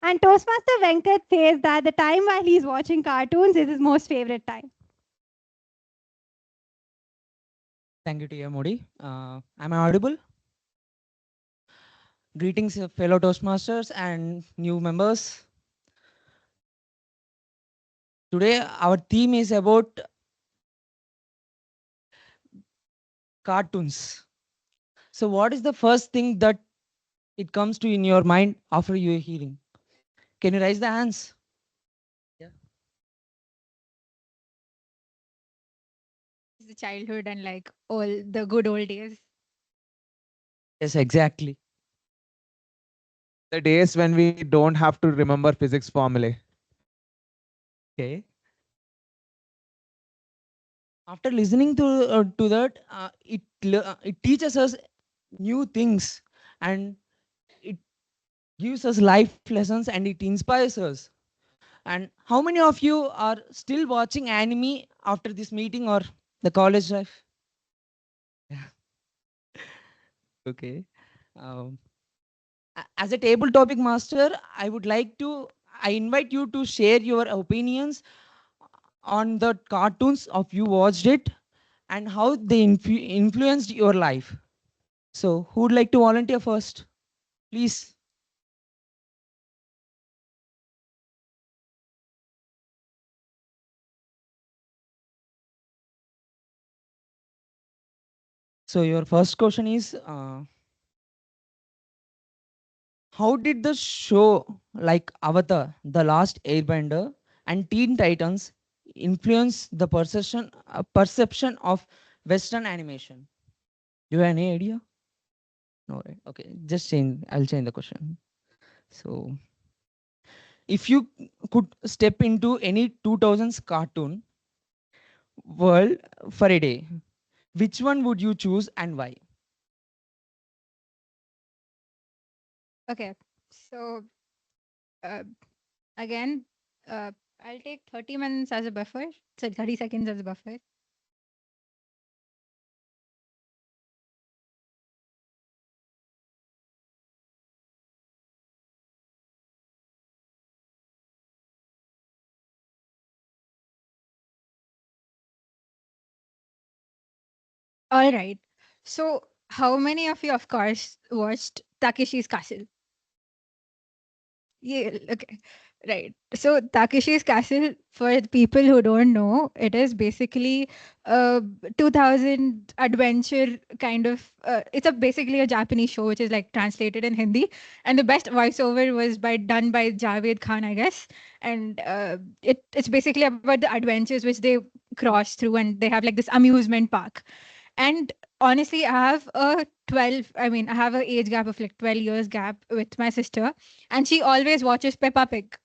And Toastmaster Venkat says that the time while he's watching cartoons is his most favorite time. Thank you, TMoD. Am I audible? Greetings, fellow Toastmasters and new members. Today, our theme is about cartoons. So what is the first thing that it comes to in your mind after you are hearing? Can you raise the hands? The childhood and like all the good old days. Yes, exactly. The days when we don't have to remember physics formulae. Okay. After listening to that, it teaches us new things, and it gives us life lessons, and it inspires us. And how many of you are still watching anime after this meeting or the college life? Okay. Um, as a table topic master, I invite you to share your opinions on the cartoons of you watched it and how they influenced your life. So who would like to volunteer first? Please. So your first question is, how did the show like Avatar, The Last Airbender, and Teen Titans influence the perception of Western animation? Do you have any idea? No, right? Okay, just change. I'll change the question. So, if you could step into any 2000s cartoon world for a day, which one would you choose and why? Okay, so uh, again, I'll take 30 minutes as a buffer. So 30 seconds as a buffer. All right. So, how many of you, of course, watched Takeshi's Castle? Yeah, okay. Right. So Takeshi's Castle, for the people who don't know, it is basically a 2000 adventure kind of it's a basically a Japanese show which is like translated in Hindi, and the best voiceover was done by Javed Khan, I guess. And it's basically about the adventures which they cross through, and they have like this amusement park. And honestly, I have an age gap of like 12 years gap with my sister, and she always watches Peppa Pig.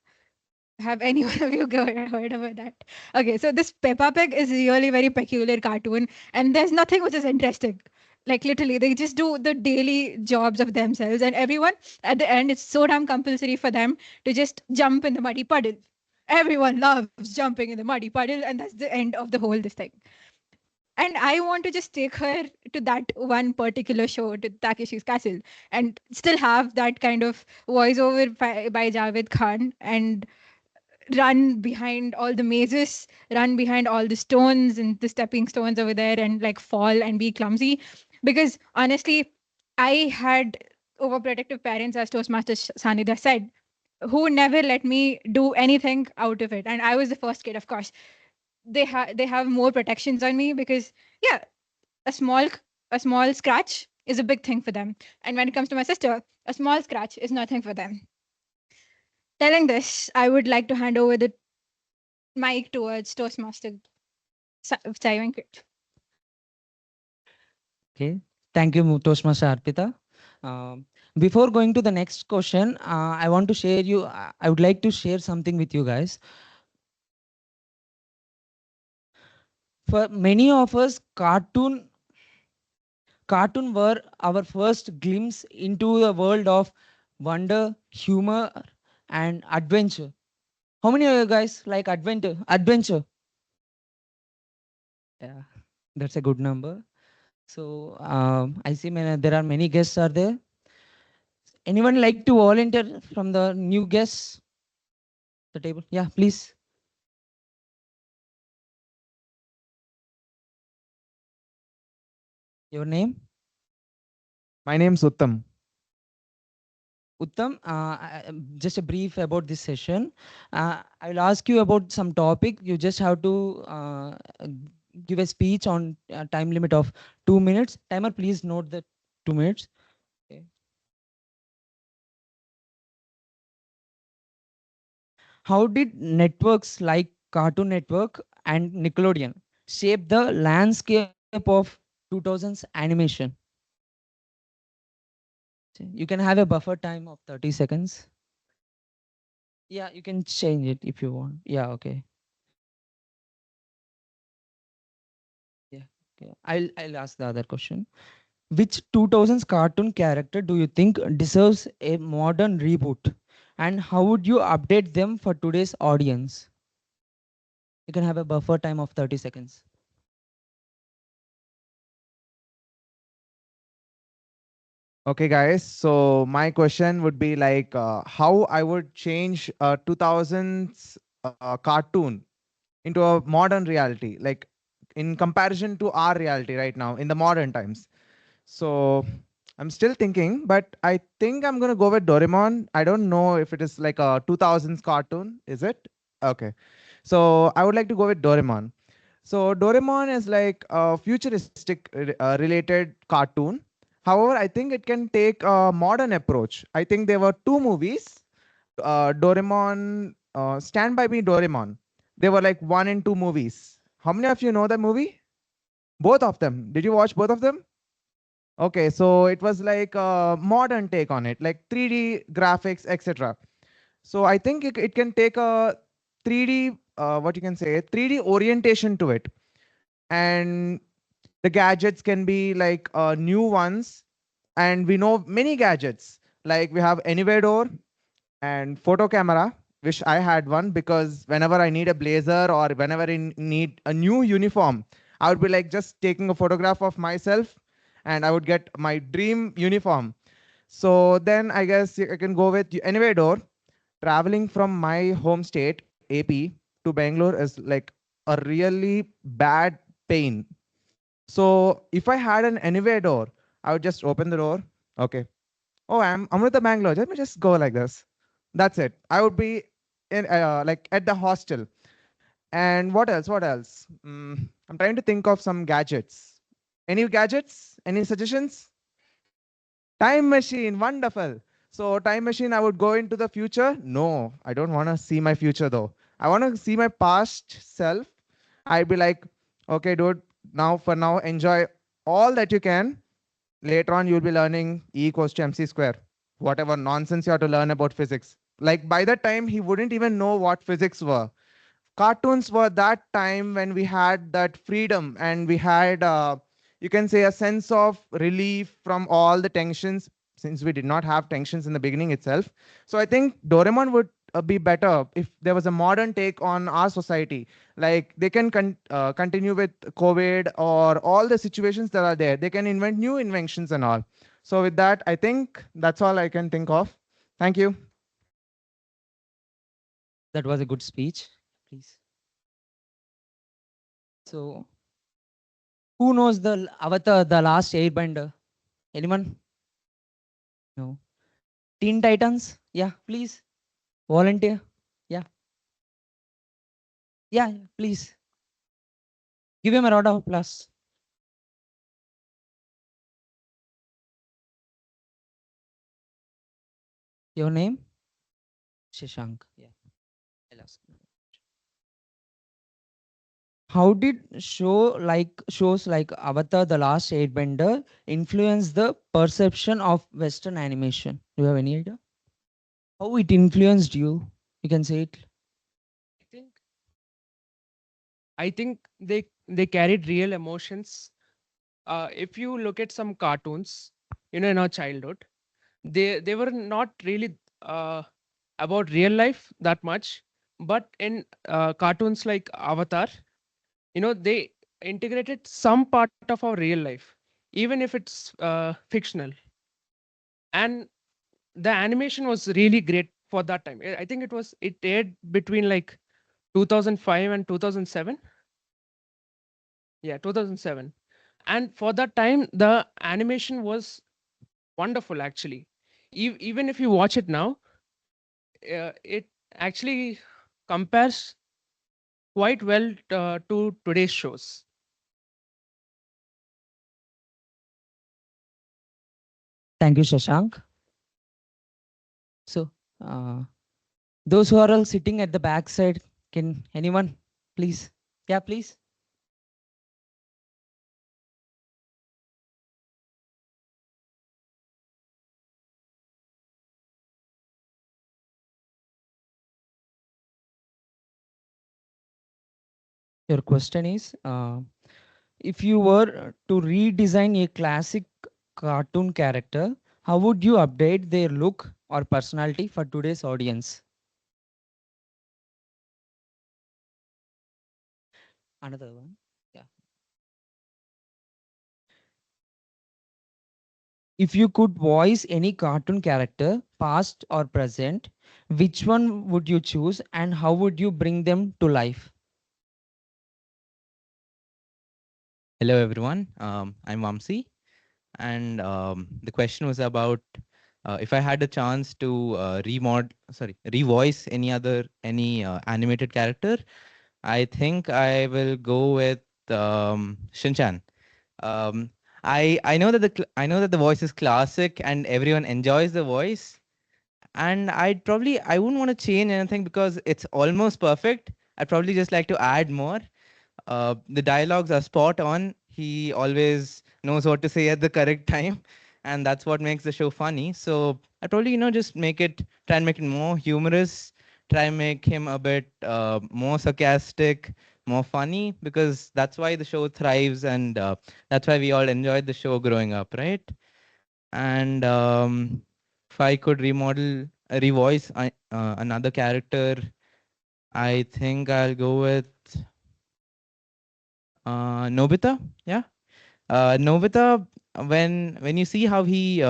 Have any one of you heard about that? Okay, so this Peppa Pig is really very peculiar cartoon, and there's nothing which is interesting. Like literally, they just do the daily jobs of themselves, and everyone at the end, it's so damn compulsory for them to just jump in the muddy puddle. Everyone loves jumping in the muddy puddle, and that's the end of the whole this thing. And I want to just take her to that one particular show, to Takeshi's Castle, and still have that kind of voiceover by Javed Khan, and run behind all the mazes, run behind all the stones and the stepping stones over there, and like fall and be clumsy. Because honestly, I had overprotective parents, as Toastmaster Sanidhya said, who never let me do anything out of it. And I was the first kid, of course. They have more protections on me because yeah, a small a small scratch is a big thing for them. And when it comes to my sister, a small scratch is nothing for them. Telling this, I would like to hand over the mic towards Toastmaster Venkat. Okay. Thank you, Toastmaster Arpita. Before going to the next question, I want to share you. I would like to share something with you guys. For many of us, cartoon were our first glimpse into the world of wonder, humor, and adventure. How many of you guys like adventure? Yeah, that's a good number. So I see there are many guests are there. Anyone like to volunteer from the new guests? The table. Yeah, please. Your name? My name's Utham. Utham, just a brief about this session. I will ask you about some topic. You just have to give a speech on a time limit of 2 minutes. Timer, please note the 2 minutes. Okay. How did networks like Cartoon Network and Nickelodeon shape the landscape of 2000s animation? You can have a buffer time of 30 seconds. Yeah, you can change it if you want. Yeah, okay. Yeah, okay. I'll ask the other question. Which 2000s cartoon character do you think deserves a modern reboot? And how would you update them for today's audience? You can have a buffer time of 30 seconds. Okay, guys. So my question would be like, how I would change a 2000s cartoon into a modern reality, like in comparison to our reality right now in the modern times. So I'm still thinking, but I think I'm gonna go with Doraemon. I don't know if it is like a 2000s cartoon. Is it? Okay. So I would like to go with Doraemon. So Doraemon is like a futuristic related cartoon. However, I think it can take a modern approach. I think there were two movies, Doraemon, Stand By Me Doraemon. They were like 1 and 2 movies. How many of you know that movie? Both of them. Did you watch both of them? Okay, so it was like a modern take on it, like 3D graphics, etc. So I think it can take a 3D, what you can say, 3D orientation to it. And the gadgets can be like new ones. And we know many gadgets Like we have anywhere door and photo camera. Wish I had one, because whenever I need a blazer or whenever I need a new uniform, I would be like just taking a photograph of myself and I would get my dream uniform. So then I guess I can go with anywhere door. Traveling from my home state, AP, to Bangalore is like a really bad pain. So if I had an anywhere door, I would just open the door. Okay. Oh, I'm with the Bangalore. Let me just go like this. That's it. I would be in like at the hostel. And what else? What else? I'm trying to think of some gadgets. Any gadgets? Any suggestions? Time machine, wonderful. So time machine, I would go into the future. No, I don't want to see my future though. I want to see my past self. I'd be like, okay, dude, now for now, enjoy all that you can. Later on, you'll be learning E equals to MC square, whatever nonsense you have to learn about physics. Like by that time, he wouldn't even know what physics were. Cartoons were that time when we had that freedom and we had you can say a sense of relief from all the tensions, since we did not have tensions in the beginning itself. So I think Doraemon would be better if there was a modern take on our society. Like they can continue with COVID or all the situations that are there. They can invent new inventions and all. So with that, I think that's all I can think of. Thank you. That was a good speech. Please. So, who knows the Avatar, the last airbender? Anyone? No. Teen Titans? Yeah, please. Volunteer. Yeah. Yeah, please. Give him a round of applause. Your name? Shashank. Yeah. I'll ask. How did shows like Avatar: The Last Airbender influence the perception of Western animation? Do you have any idea? How it influenced you? You can say it. I think they carried real emotions. If you look at some cartoons, in our childhood, they were not really about real life that much, but in cartoons like Avatar, they integrated some part of our real life, even if it's fictional. And the animation was really great for that time. I think it aired between like 2005 and 2007. Yeah, 2007. And for that time, the animation was wonderful actually. Even if you watch it now, it actually compares quite well to today's shows. Thank you, Shashank. So, those who are all sitting at the back side, can anyone please? Yeah, please. Your question is, if you were to redesign a classic cartoon character, how would you update their look or personality for today's audience? Another one. Yeah. If you could voice any cartoon character, past or present, which one would you choose and how would you bring them to life? Hello, everyone. I'm Vamsi, and the question was about if I had a chance to revoice any animated character. I think I will go with Shinchan. Um, I know that I know that the voice is classic and everyone enjoys the voice, and I wouldn't want to change anything because it's almost perfect. I'd probably just like to add more. The dialogues are spot on. He always knows what to say at the correct time, and that's what makes the show funny. So I probably, just try and make it more humorous, try and make him a bit more sarcastic, more funny, because that's why the show thrives, and that's why we all enjoyed the show growing up, right? And if I could revoice another character, I think I'll go with Nobita. Yeah, Nobita. When you see how he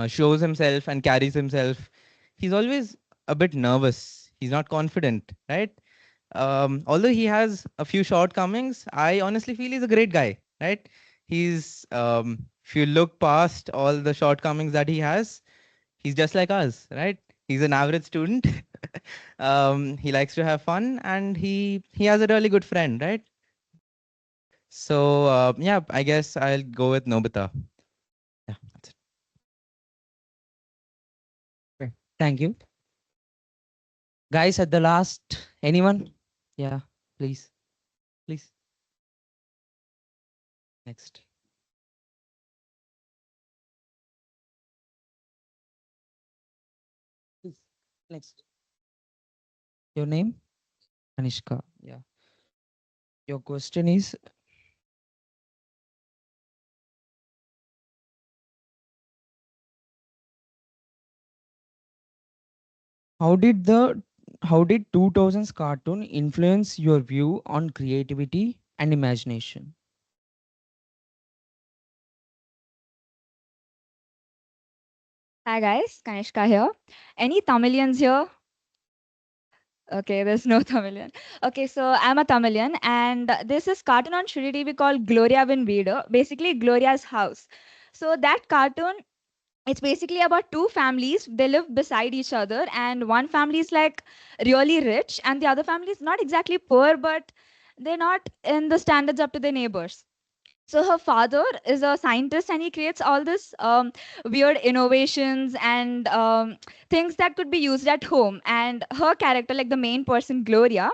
shows himself and carries himself, he's always a bit nervous. He's not confident, right? Although he has a few shortcomings, I honestly feel he's a great guy, right? He's if you look past all the shortcomings that he has, he's just like us, right? He's an average student. He likes to have fun, and he has a really good friend, right? So yeah, I guess I'll go with Nobita. Yeah, that's it. Okay, thank you. Guys, at the last, anyone? Yeah, please. Please. Next. Please. Next. Your name? Kanishka. Yeah. Your question is, how did the how did 2000s cartoon influence your view on creativity and imagination? Hi guys, Kanishka here. Any Tamilians here? Okay, there's no Tamilian. Okay, so I'm a Tamilian and this is cartoon on Shri TV called Gloria Win Video, basically Gloria's house. So that cartoon, it's basically about two families. They live beside each other and one family is like really rich and the other family is not exactly poor, but they're not in the standards up to their neighbors. So her father is a scientist and he creates all this weird innovations and things that could be used at home. And her character, like the main person, Gloria,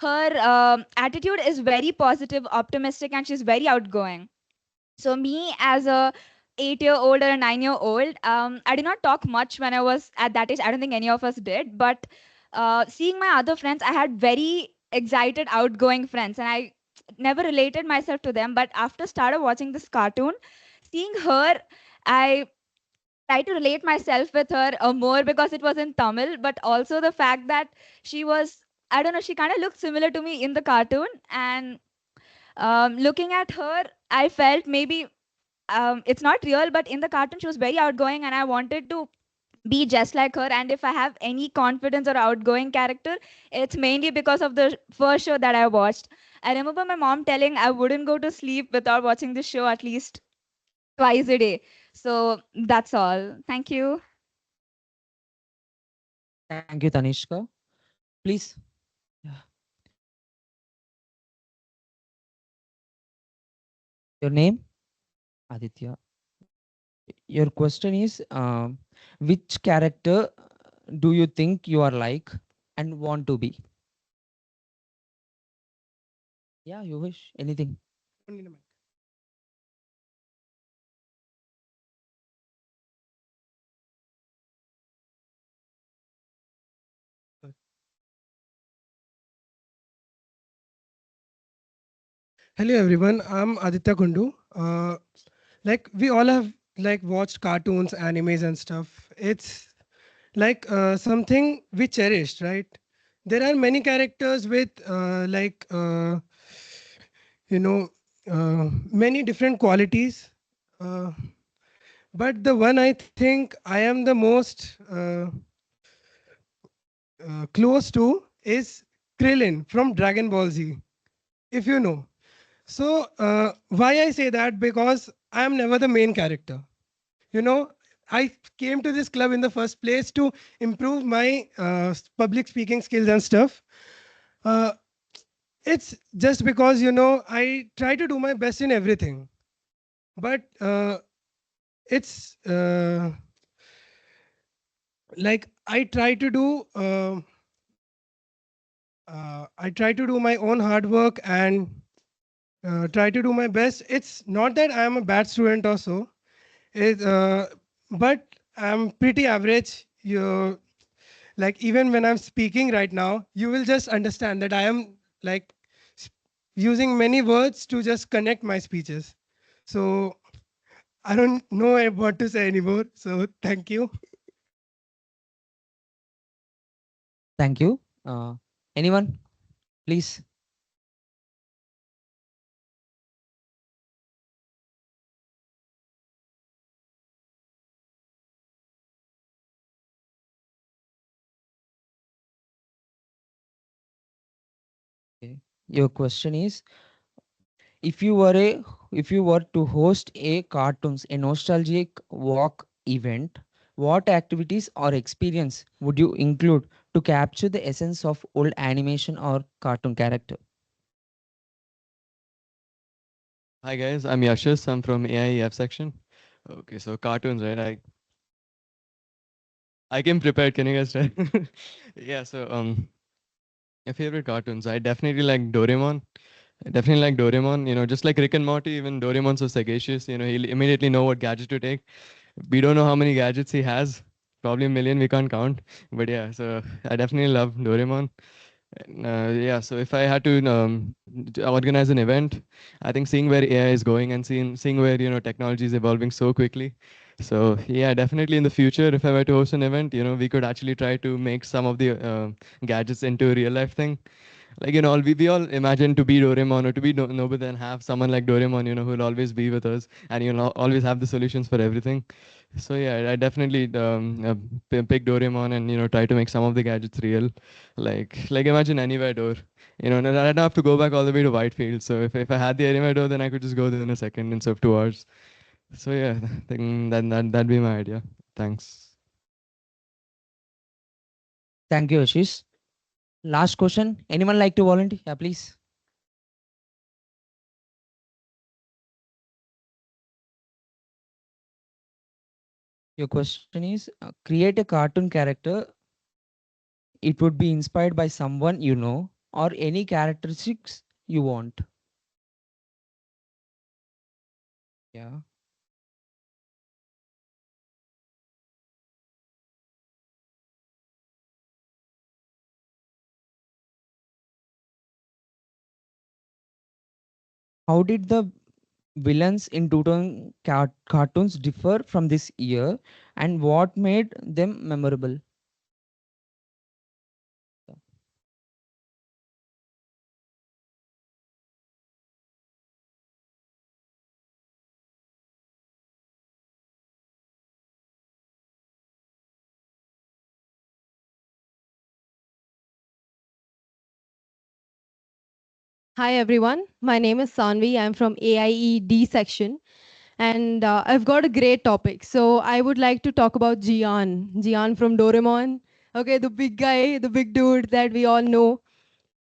her attitude is very positive, optimistic, and she's very outgoing. So me as a 8-year-old or a 9-year-old, I did not talk much when I was at that age. I don't think any of us did. But seeing my other friends, I had very excited, outgoing friends, and I never related myself to them. But after started watching this cartoon, seeing her, I tried to relate myself with her more because it was in Tamil, but also the fact that she was, I don't know, she kind of looked similar to me in the cartoon. And looking at her, I felt maybe it's not real, but in the cartoon, she was very outgoing, and I wanted to be just like her. And if I have any confidence or outgoing character, it's mainly because of the first show that I watched. I remember my mom telling I wouldn't go to sleep without watching this show at least twice a day. So that's all. Thank you. Thank you, Tanishka. Please. Yeah. Your name? Aditya. Your question is, which character do you think you are like and want to be? Yeah, you wish anything. Hello everyone, I'm Aditya Kundu. Like we all have like watched cartoons, animes and stuff. It's like something we cherished, right? There are many characters with you know many different qualities. Uh, but the one I think I am the most close to is Krillin from Dragon Ball Z, if you know. So why I say that? Because I am never the main character. You know, I came to this club in the first place to improve my public speaking skills and stuff. Uh, it's just because, you know, I try to do my best in everything. But it's like I try to do my own hard work and try to do my best. It's not that I am a bad student or so. It, but I'm pretty average. You like even when I'm speaking right now, you will just understand that I am like using many words to just connect my speeches. So I don't know what to say anymore. So thank you. Thank you. Anyone, please? Okay. Your question is, if you were a if you were to host a nostalgic walk event, what activities or experience would you include to capture the essence of old animation or cartoon character? Hi guys, I'm Yashas. I'm from AIEF section. Okay, so cartoons, right? I came prepared. Can you guys try? Yeah, so my favorite cartoons. I definitely like Doraemon. I definitely like Doraemon. You know, just like Rick and Morty, even Doraemon's so sagacious. You know, he'll immediately know what gadget to take. We don't know how many gadgets he has. Probably a million. We can't count. But yeah, so I definitely love Doraemon. Yeah, so if I had to organize an event, I think seeing where AI is going and seeing where technology is evolving so quickly. So yeah, definitely in the future, if I were to host an event, we could actually try to make some of the gadgets into a real life thing. Like we all imagine to be Doraemon or to be Nobita and have someone like Doraemon, who will always be with us and always have the solutions for everything. So yeah, I definitely pick Doraemon and try to make some of the gadgets real. Like imagine anywhere door. And I don't have to go back all the way to Whitefield. So if I had the anywhere door, then I could just go there in a second instead of 2 hours. So yeah, I think that'd be my idea. Thanks. Thank you, Ashish. Last question. Anyone like to volunteer? Yeah, please. Your question is, create a cartoon character. It would be inspired by someone you know or any characteristics you want. Yeah. How did the villains in 2000 cartoons differ from this year, and what made them memorable? Hi everyone, my name is Sanvi. I'm from AIED section and I've got a great topic. So I would like to talk about Jian from Doraemon. Okay, the big guy, the big dude that we all know.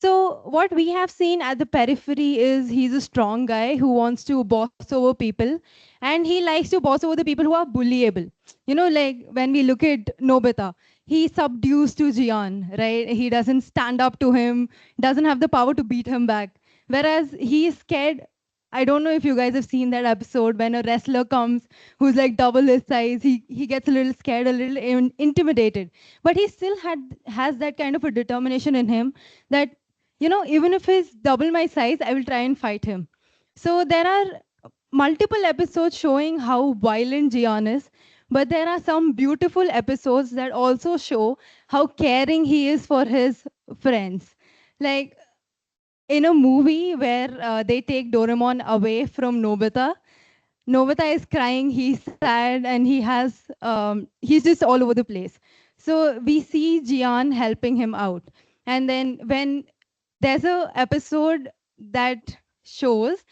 So what we have seen at the periphery is he's a strong guy who wants to boss over people and he likes to boss over the people who are bullyable. You know, like when we look at Nobita, he subdues to Jian, right? He doesn't stand up to him, doesn't have the power to beat him back. Whereas he is scared. I don't know if you guys have seen that episode when a wrestler comes who's like double his size. He gets a little scared, a little intimidated, but he still has that kind of a determination in him that even if he's double my size, I will try and fight him. So there are multiple episodes showing how violent Jian is, but there are some beautiful episodes that also show how caring he is for his friends. Like in a movie where they take Doraemon away from Nobita, Nobita is crying, he's sad, and he's just all over the place. So we see Jian helping him out. And then when there's a episode that shows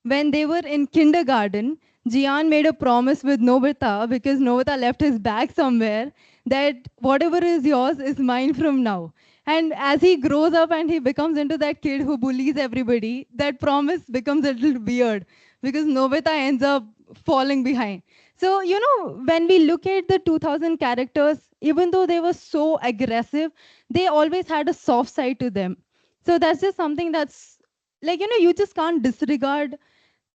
when they were in kindergarten, Jian made a promise with Nobita because Nobita left his bag somewhere that whatever is yours is mine from now. And as he grows up and he becomes into that kid who bullies everybody, that promise becomes a little weird because Nobita ends up falling behind. So, when we look at the 2000 characters, even though they were so aggressive, they always had a soft side to them. So that's just something that's like, you just can't disregard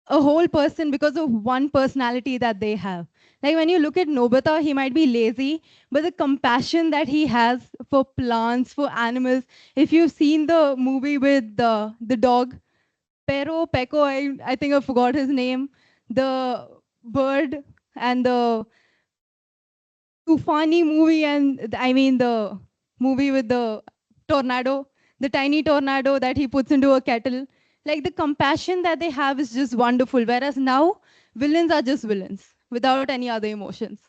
a whole person because of one personality that they have. Like when you look at Nobita, he might be lazy, but the compassion that he has for plants, for animals. If you've seen the movie with the dog, Pero, Peko, I think I forgot his name. The bird and the Tufani movie, and I mean the movie with the tornado, the tiny tornado that he puts into a kettle. Like the compassion that they have is just wonderful. Whereas now, villains are just villains without any other emotions.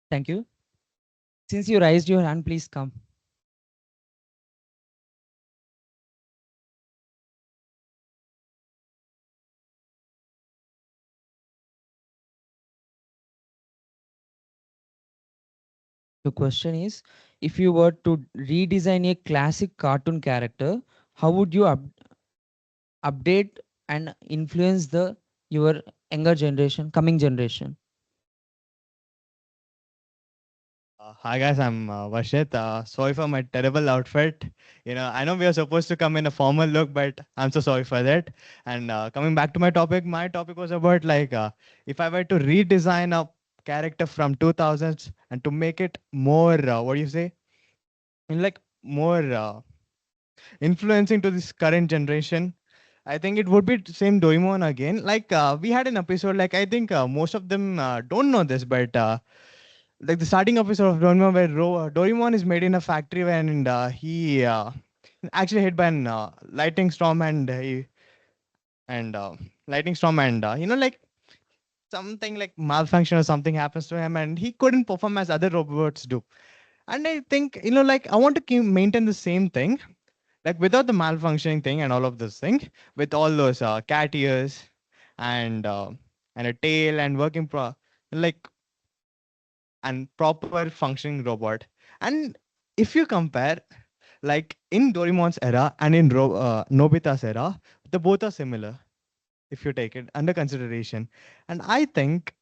Thank you. Since you raised your hand, please come. The question is, if you were to redesign a classic cartoon character, how would you update and influence the your younger generation, coming generation? Hi guys, I'm Varshit. Sorry for my terrible outfit. I know we are supposed to come in a formal look, but I'm so sorry for that. And coming back to my topic was about like if I were to redesign a character from 2000s and to make it more, what do you say, like more influencing to this current generation. I think it would be same Doraemon again. Like we had an episode, like I think most of them don't know this, but like the starting episode of Doraemon where Doraemon is made in a factory and he actually hit by an lightning storm and lightning storm and like something like malfunction or something happens to him and he couldn't perform as other robots do. And I think like I want to maintain the same thing, like without the malfunctioning thing and all of this thing, with all those cat ears and and a tail and working like and proper functioning robot. And if you compare, like in Doraemon's era and in Nobita's era, the both are similar if you take it under consideration. And I think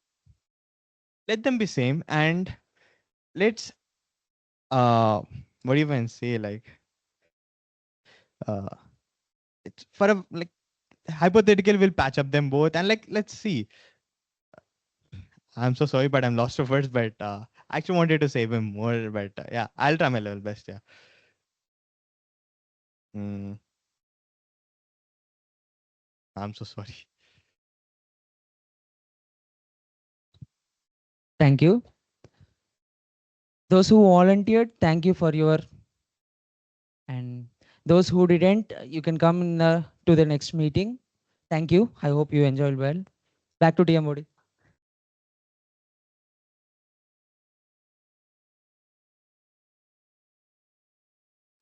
let them be same and let's what do you even say, like uh it's for a like hypothetical we'll patch up them both and like let's see. I'm so sorry, but I'm lost of words. But I actually wanted to save him more. But yeah, I'll try my level best. Yeah. Mm, I'm so sorry. Thank you. Those who volunteered, thank you for your. And those who didn't, you can come to the next meeting. Thank you. I hope you enjoyed well. Back to TMoD.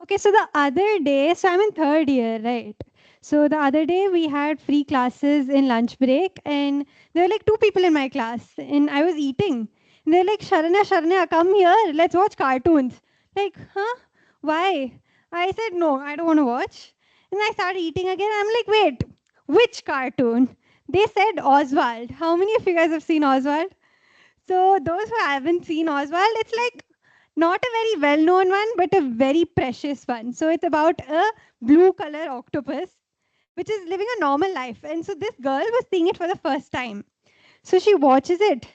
Okay, so the other day, so I'm in third year, right? So the other day we had free classes in lunch break, and there were like two people in my class, and I was eating. And they're like, Sharanya, Sharanya, come here, let's watch cartoons. Like, huh? Why? I said, no, I don't want to watch. And I started eating again. I'm like, wait, which cartoon? They said Oswald. How many of you guys have seen Oswald? So those who haven't seen Oswald, it's like not a very well-known one, but a very precious one. So it's about a blue color octopus, which is living a normal life. And so this girl was seeing it for the first time. So she watches it.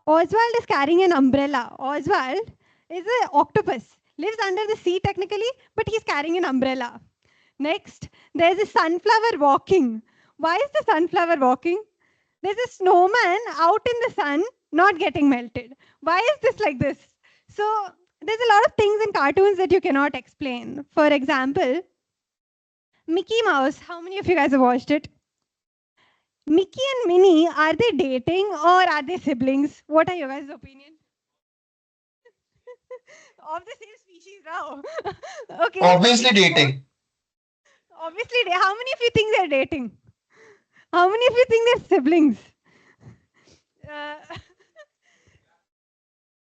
Oswald is carrying an umbrella. Oswald is an octopus, lives under the sea technically, but he's carrying an umbrella. Next, there's a sunflower walking. Why is the sunflower walking? There's a snowman out in the sun not getting melted. Why is this like this? So there's a lot of things in cartoons that you cannot explain. For example, Mickey Mouse. How many of you guys have watched it? Mickey and Minnie, are they dating or are they siblings? What are your guys' opinion? Of the same species now. Okay. Obviously dating. Obviously, how many of you think they're dating? How many of you think they're siblings? Uh,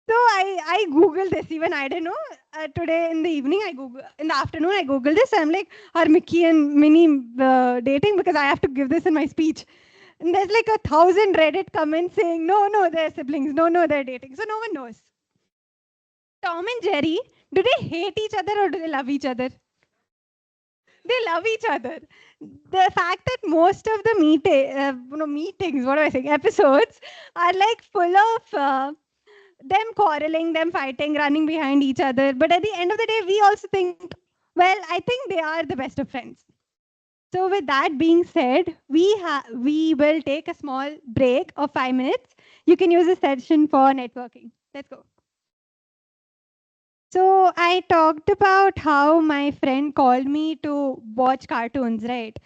so I googled this. Even I didn't know. Today in the evening, in the afternoon, I googled this. I'm like, are Mickey and Minnie dating? Because I have to give this in my speech. And there's like 1,000 Reddit comments saying, no, no, they're siblings. No, no, they're dating. So no one knows. Tom and Jerry, do they hate each other or do they love each other? They love each other. The fact that most of the meetings, what do I say, episodes are like full of them quarreling, them fighting, running behind each other. But at the end of the day, we also think, well, I think they are the best of friends. So with that being said, we will take a small break of 5 minutes. You can use this session for networking. Let's go. So I talked about how my friend called me to watch cartoons, right?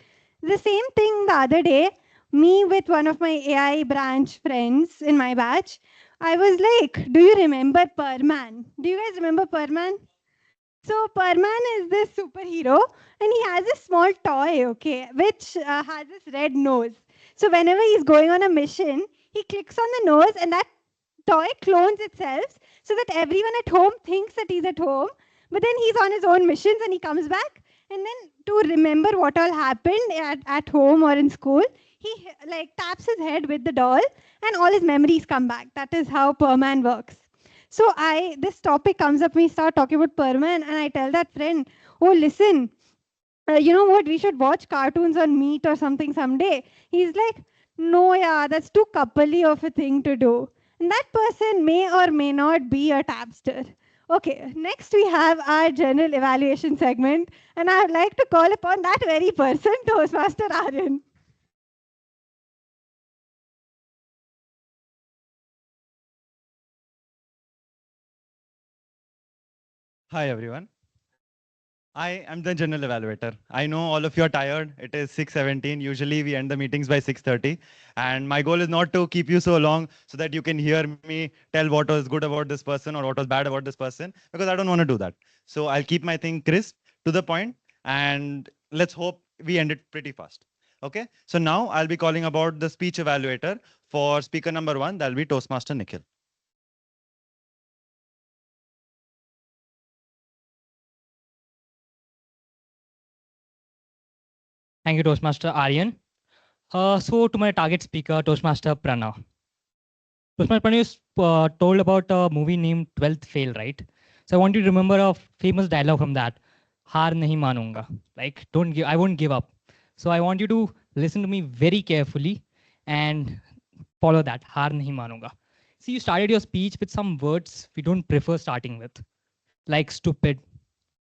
The same thing the other day, me with one of my AI branch friends in my batch, I was like, do you remember Perman? Do you guys remember Perman? So Perman is this superhero and he has a small toy, okay, which has this red nose. So whenever he's going on a mission, he clicks on the nose and that toy clones itself so that everyone at home thinks that he's at home, but then he's on his own missions and he comes back. And then to remember what all happened at home or in school, he like taps his head with the doll and all his memories come back. That is how Perman works. So this topic comes up, we start talking about Perman and I tell that friend, oh, listen, you know what, we should watch cartoons on Meet or something someday. He's like, no, yeah, that's too coupley of a thing to do. And that person may or may not be a tabster. Okay, next we have our general evaluation segment, and I would like to call upon that very person, Toastmaster Aryan. Hi, everyone. I am the general evaluator. I know all of you are tired. It is 6:17. Usually we end the meetings by 6:30. And my goal is not to keep you so long so that you can hear me tell what was good about this person or what was bad about this person, because I don't want to do that. So I'll keep my thing crisp to the point, and let's hope we end it pretty fast. Okay. So now I'll be calling about the speech evaluator for speaker number 1. That'll be Toastmaster Nikhil. Thank you, Toastmaster Aryan. So to my target speaker, Toastmaster Pranav. Toastmaster Pranav is told about a movie named 12th Fail, right? So I want you to remember a famous dialogue from that. Haar nahi manunga. Like, don't give, I won't give up. So I want you to listen to me very carefully and follow that. Haar nahi manunga. See, you started your speech with some words we don't prefer starting with, like stupid,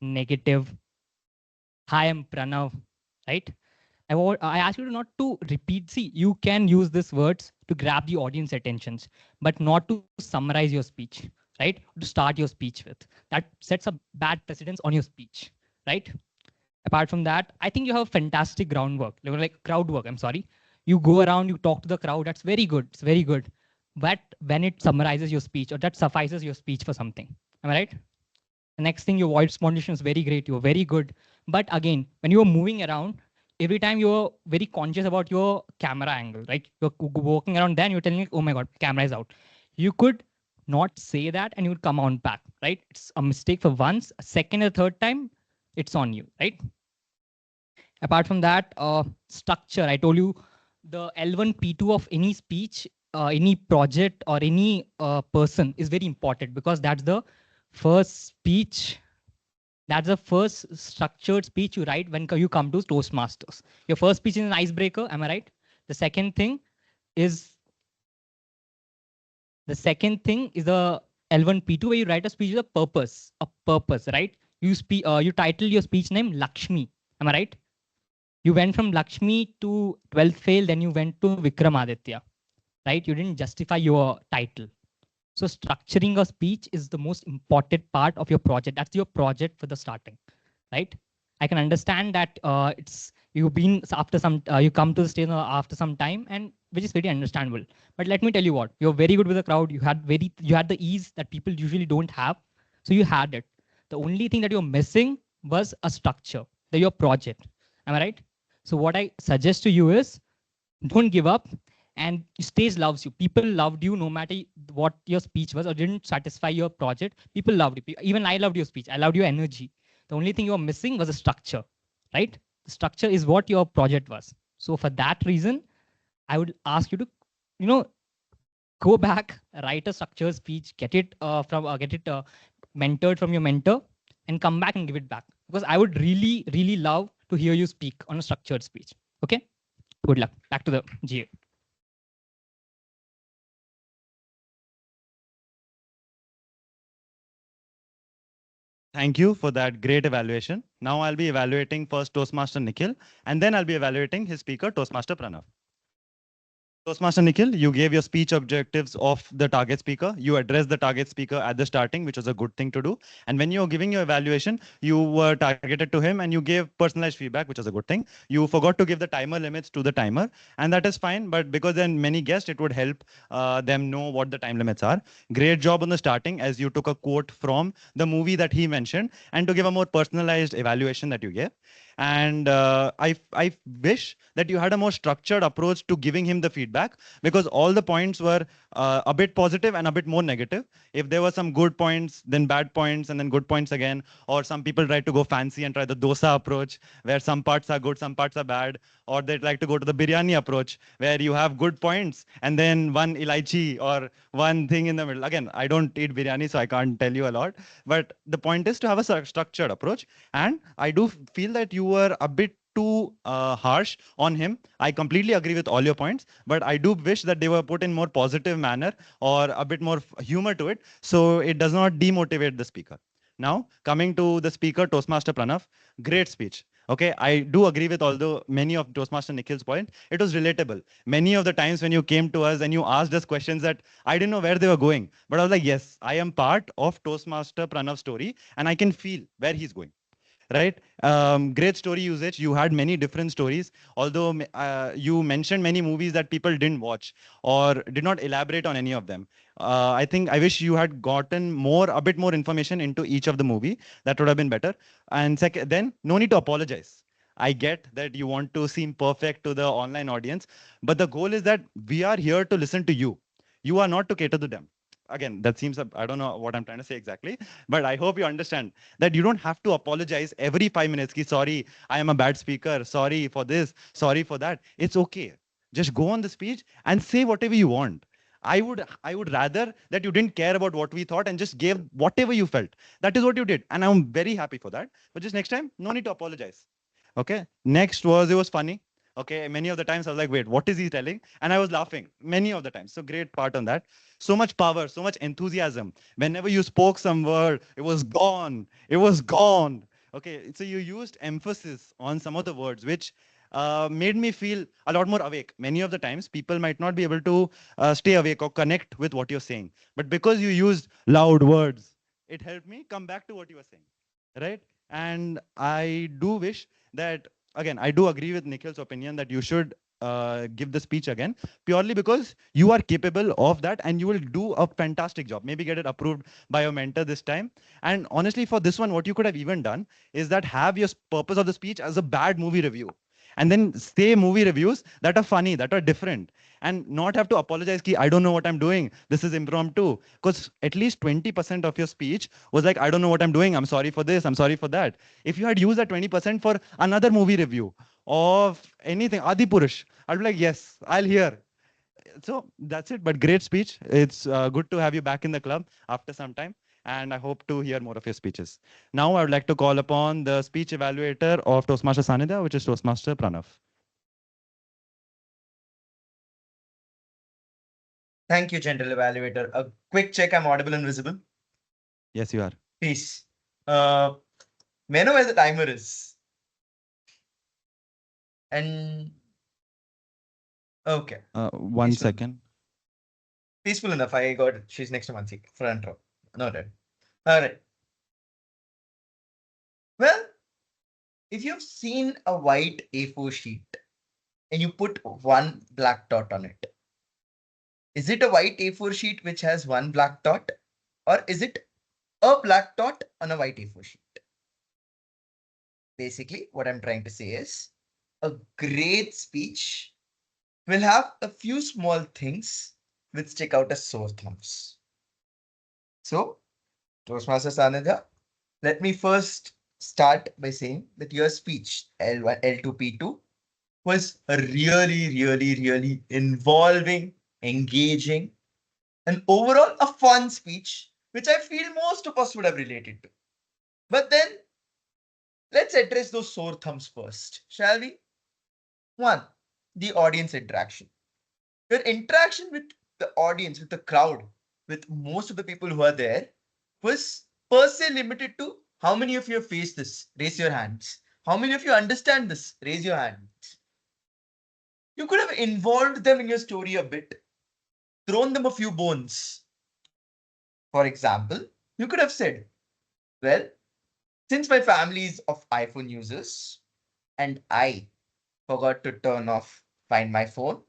negative. Hi, I'm Pranav, right? I ask you to not to repeat. See, you can use these words to grab the audience attentions, but not to summarize your speech, right? To start your speech with. That sets a bad precedence on your speech, right? Apart from that, I think you have fantastic groundwork, like crowd work, I'm sorry. You go around, you talk to the crowd, that's very good, it's very good. But when it summarizes your speech or that suffices your speech for something, am I right? The next thing, your voice modulation is very great, you're very good. But again, when you're moving around, every time you're very conscious about your camera angle, right? You're walking around, then you're telling, oh my God, camera is out. You could not say that and you would come on back, right? It's a mistake for once, a second or third time, it's on you, right? Apart from that, structure, I told you the L1, P2 of any speech, any project or any person is very important because that's the first speech. That's the first structured speech you write when you come to Toastmasters. Your first speech is an icebreaker, am I right? The second thing is the L1 P2 where you write a speech with a purpose, right? You title your speech name Lakshmi, am I right? You went from Lakshmi to 12th fail, then you went to Vikramaditya, right? You didn't justify your title. So structuring a speech is the most important part of your project. That's your project for the starting, right? I can understand that you've been after some you come to the stage after some time, and which is very understandable. But let me tell you what, you're very good with the crowd. You had the ease that people usually don't have, so you had it. The only thing that you're missing was a structure, your project. Am I right? So what I suggest to you is don't give up, and stage loves you. People loved you no matter what your speech was or didn't satisfy your project. People loved you. Even I loved your speech. I loved your energy. The only thing you were missing was a structure, right? The structure is what your project was. So for that reason, I would ask you to, go back, write a structured speech, get it mentored from your mentor, and come back and give it back. Because I would really, really love to hear you speak on a structured speech. Okay? Good luck. Back to the GA. Thank you for that great evaluation. Now I'll be evaluating first Toastmaster Nikhil, and then I'll be evaluating his speaker, Toastmaster Pranav. Toastmaster Nikhil, you gave your speech objectives of the target speaker. You addressed the target speaker at the starting, which was a good thing to do. And when you were giving your evaluation, you were targeted to him and you gave personalized feedback, which was a good thing. You forgot to give the timer limits to the timer, and that is fine. But because there are many guests, it would help them know what the time limits are. Great job on the starting, as you took a quote from the movie that he mentioned, and to give a more personalized evaluation that you gave. And I wish that you had a more structured approach to giving him the feedback, because all the points were a bit positive and a bit more negative. If there were some good points, then bad points, and then good points again, or some people try to go fancy and try the dosa approach, where some parts are good, some parts are bad, or they'd like to go to the biryani approach, where you have good points and then one ilaichi or one thing in the middle. Again, I don't eat biryani, so I can't tell you a lot, but the point is to have a structured approach. And I do feel that you were a bit too harsh on him. I completely agree with all your points, but I do wish that they were put in more positive manner or a bit more humor to it, so it does not demotivate the speaker. Now, coming to the speaker, Toastmaster Pranav, great speech. Okay, I do agree with although many of Toastmaster Nikhil's point. It was relatable. Many of the times when you came to us and you asked us questions that I didn't know where they were going, but I was like, yes, I am part of Toastmaster Pranav's story and I can feel where he's going. Right? Great story usage. You had many different stories, although you mentioned many movies that people didn't watch or did not elaborate on any of them. I think I wish you had gotten a bit more information into each of the movie. That would have been better. And second, then no need to apologize. I get that you want to seem perfect to the online audience, but the goal is that we are here to listen to you. You are not to cater to them. Again, that seems, I don't know what I'm trying to say exactly, but I hope you understand that you don't have to apologize every 5 minutes. Ki, sorry, I am a bad speaker. Sorry for this. Sorry for that. It's okay. Just go on the speech and say whatever you want. I would rather that you didn't care about what we thought and just gave whatever you felt. That is what you did. And I'm very happy for that. But just next time, no need to apologize. Okay. Next was, it was funny. Okay. Many of the times I was like, wait, what is he telling? And I was laughing many of the times. So great part on that. So much power, so much enthusiasm. Whenever you spoke some word, it was gone. It was gone. Okay. So you used emphasis on some of the words, which made me feel a lot more awake. Many of the times people might not be able to stay awake or connect with what you're saying. But because you used loud words, it helped me come back to what you were saying. Right? And I do wish that, again, I do agree with Nikhil's opinion that you should give the speech again, purely because you are capable of that and you will do a fantastic job. Maybe get it approved by your mentor this time. And honestly, for this one, what you could have even done is that have your purpose of the speech as a bad movie review. And then say movie reviews that are funny, that are different, and not have to apologize. Ki, I don't know what I'm doing. This is impromptu. Because at least 20% of your speech was like, I don't know what I'm doing. I'm sorry for this. I'm sorry for that. If you had used that 20% for another movie review of anything, Adi Purush, I'd be like, yes, I'll hear. So that's it. But great speech. It's good to have you back in the club after some time. And I hope to hear more of your speeches. Now I would like to call upon the speech evaluator of Toastmaster Sanidhya, which is Toastmaster Pranav. Thank you, gentle evaluator. A quick check, I'm audible and visible. Yes, you are. Peace. May I know where the timer is? And okay. 1 second. Peaceful enough. I got it. She's next to Mansi. Front row. Noted. All right. Well, if you've seen a white A4 sheet and you put one black dot on it, is it a white A4 sheet which has one black dot, or is it a black dot on a white A4 sheet? Basically, what I'm trying to say is a great speech will have a few small things which stick out as sore thumbs. So, Toastmaster Sanidhya, let me first start by saying that your speech L1, L2, P2 was a really involving, engaging, and overall a fun speech, which I feel most of us would have related to. But then, let's address those sore thumbs first, shall we? One, the audience interaction. Your interaction with the audience, with the crowd, with most of the people who are there, was per se limited to How many of you have faced this? Raise your hands. How many of you understand this? Raise your hands. You could have involved them in your story a bit, thrown them a few bones. For example, you could have said, well, since my family is of iPhone users and I forgot to turn off Find My Phone,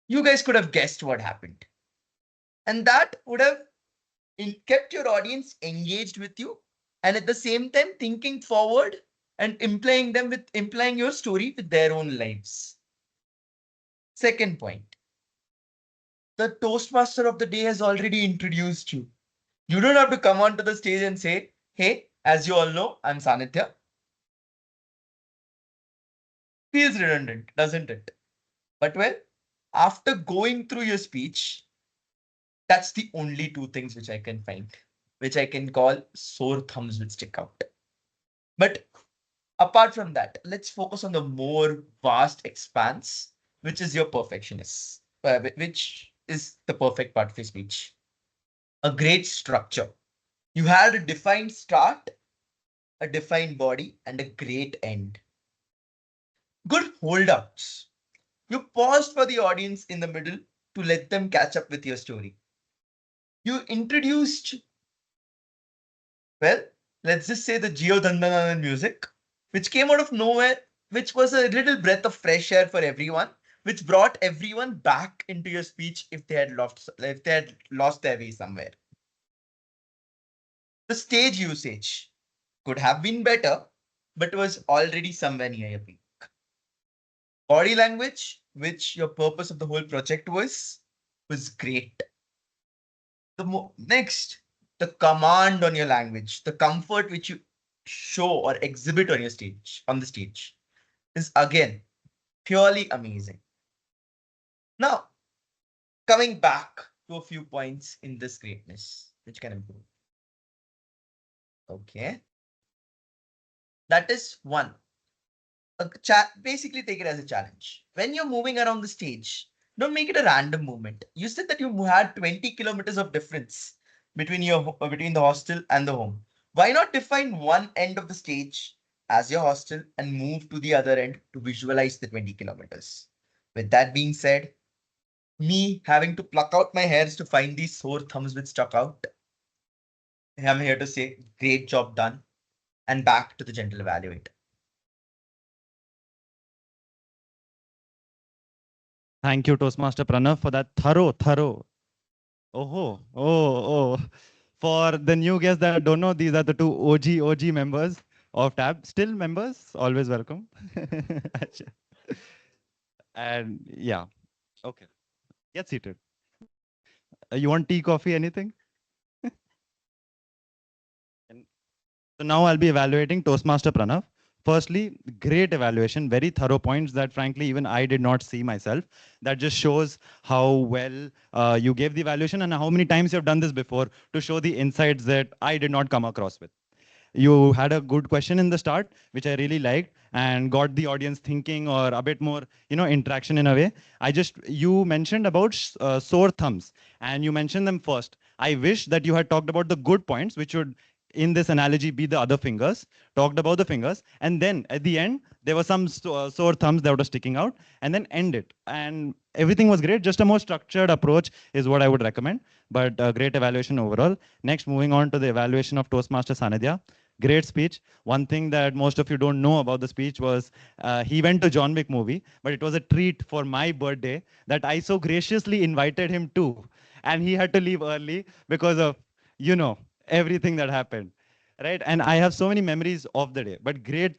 you guys could have guessed what happened. And that would have kept your audience engaged with you and at the same time thinking forward and implying your story with their own lives. Second point, the Toastmaster of the day has already introduced you. You don't have to come onto the stage and say, hey, as you all know, I'm Sanidhya. Feels redundant, doesn't it? But well, after going through your speech, that's the only two things which I can find, which I can call sore thumbs which stick out. But apart from that, let's focus on the more vast expanse, which is your perfectionist, which is the perfect part of your speech. A great structure. You had a defined start, a defined body, and a great end. Good holdouts. You paused for the audience in the middle to let them catch up with your story. You introduced, well, let's just say the Geo Dandananan music, which came out of nowhere, which was a little breath of fresh air for everyone, which brought everyone back into your speech if they had lost their way somewhere. The stage usage could have been better, but was already somewhere near your peak. Body language, which your purpose of the whole project was great. Next, the command on your language, the comfort which you show or exhibit on the stage, is again purely amazing. Now, coming back to a few points in this greatness, which can improve. Okay. That is one. Basically take it as a challenge. When you're moving around the stage, don't make it a random movement. You said that you had 20 kilometers of difference between the hostel and the home. Why not define one end of the stage as your hostel and move to the other end to visualize the 20 kilometers? With that being said, me having to pluck out my hairs to find these sore thumbs which stuck out, I'm here to say great job done, and back to the gentle evaluator. Thank you, Toastmaster Pranav, for that thorough. Oh. For the new guests that don't know, these are the two OG members of Tab. Still members, always welcome. And yeah, okay. Get seated. You want tea, coffee, anything? So now I'll be evaluating Toastmaster Pranav. Firstly, great evaluation, very thorough points that frankly even I did not see myself. That just shows how well you gave the evaluation and how many times you have done this before to show the insights that I did not come across with. You had a good question in the start, which I really liked and got the audience thinking or a bit more, interaction in a way. You mentioned about sore thumbs and you mentioned them first. I wish that you had talked about the good points, which would in this analogy be the other fingers, talked about the fingers, and then at the end there were some sore thumbs that were sticking out, and then end it, and everything was great. Just a more structured approach is what I would recommend, but great evaluation overall. Next, moving on to the evaluation of Toastmaster Sanidhya. Great speech. One thing that most of you don't know about the speech was he went to John Wick movie, but it was a treat for my birthday that I so graciously invited him to, and he had to leave early because of, everything that happened, right? And I have so many memories of the day, but great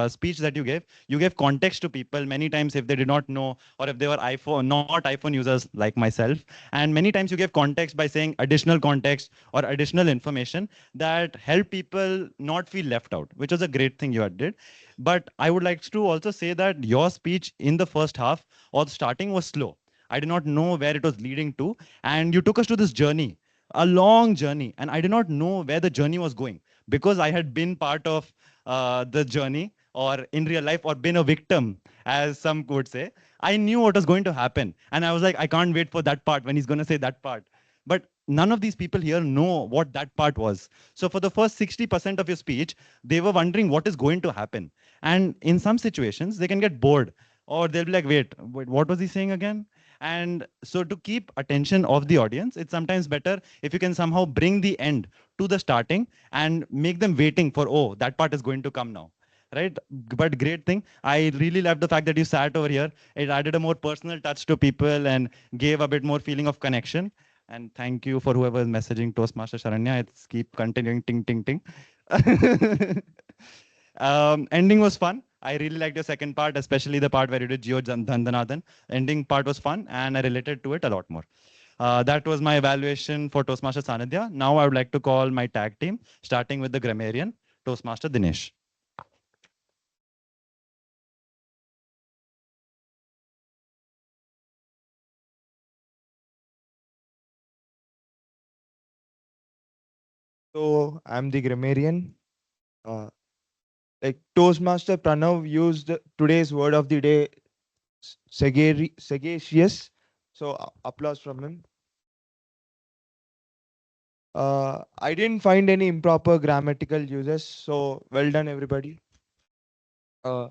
speech that you gave. You gave context to people many times if they did not know, or if they were not iPhone users like myself. And many times you gave context by saying additional context or additional information that help people not feel left out, which was a great thing you did. But I would like to also say that your speech in the first half or the starting was slow. I did not know where it was leading to. And you took us to this journey, a long journey, and I did not know where the journey was going because I had been part of the journey or in real life or been a victim, as some would say. I knew what was going to happen. And I was like, I can't wait for that part when he's going to say that part. but none of these people here know what that part was. So for the first 60% of your speech, they were wondering what is going to happen. And in some situations, they can get bored, or they'll be like, wait, what was he saying again? And so to keep attention of the audience, it's sometimes better if you can somehow bring the end to the starting and make them waiting for, oh, that part is going to come now. Right? But great thing. I really love the fact that you sat over here. It added a more personal touch to people and gave a bit more feeling of connection. And thank you for whoever is messaging Toastmaster Sharanya. It's keep continuing, ting, ting, ting. Ending was fun. I really liked your second part, especially the part where you did Geo Dhandanathan. Ending part was fun, and I related to it a lot more. That was my evaluation for Toastmaster Sanidhya. Now I would like to call my tag team, starting with the Grammarian, Toastmaster Dinesh. So I'm the grammarian. Like Toastmaster Pranav used today's word of the day, sagacious. So applause from him. I didn't find any improper grammatical uses. So well done, everybody. I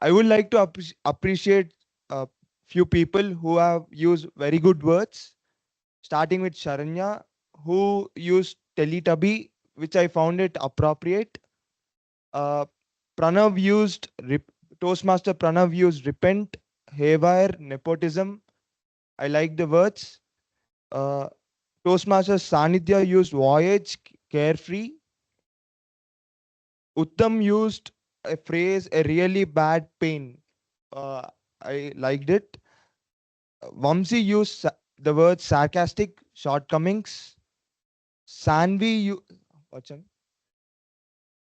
would like to appreciate a few people who have used very good words, starting with Sharanya, who used Teletubby, which I found it appropriate. Pranav used, Toastmaster Pranav used repent, haywire, nepotism. I like the words. Toastmaster Sanidhya used voyage, carefree. Utham used a phrase, a really bad pain. I liked it. Vamsi used the word sarcastic, shortcomings. Sanvi, what's that?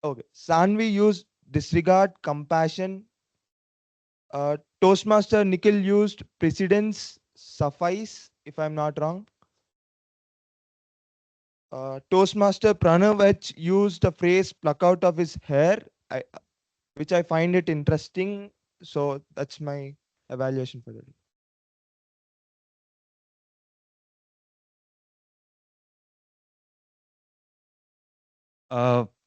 Okay. Sanvi used disregard, compassion. Toastmaster Nikhil used precedence, suffice, if I'm not wrong. Toastmaster Pranav used the phrase pluck out of his hair, which I find it interesting. So that's my evaluation for the day.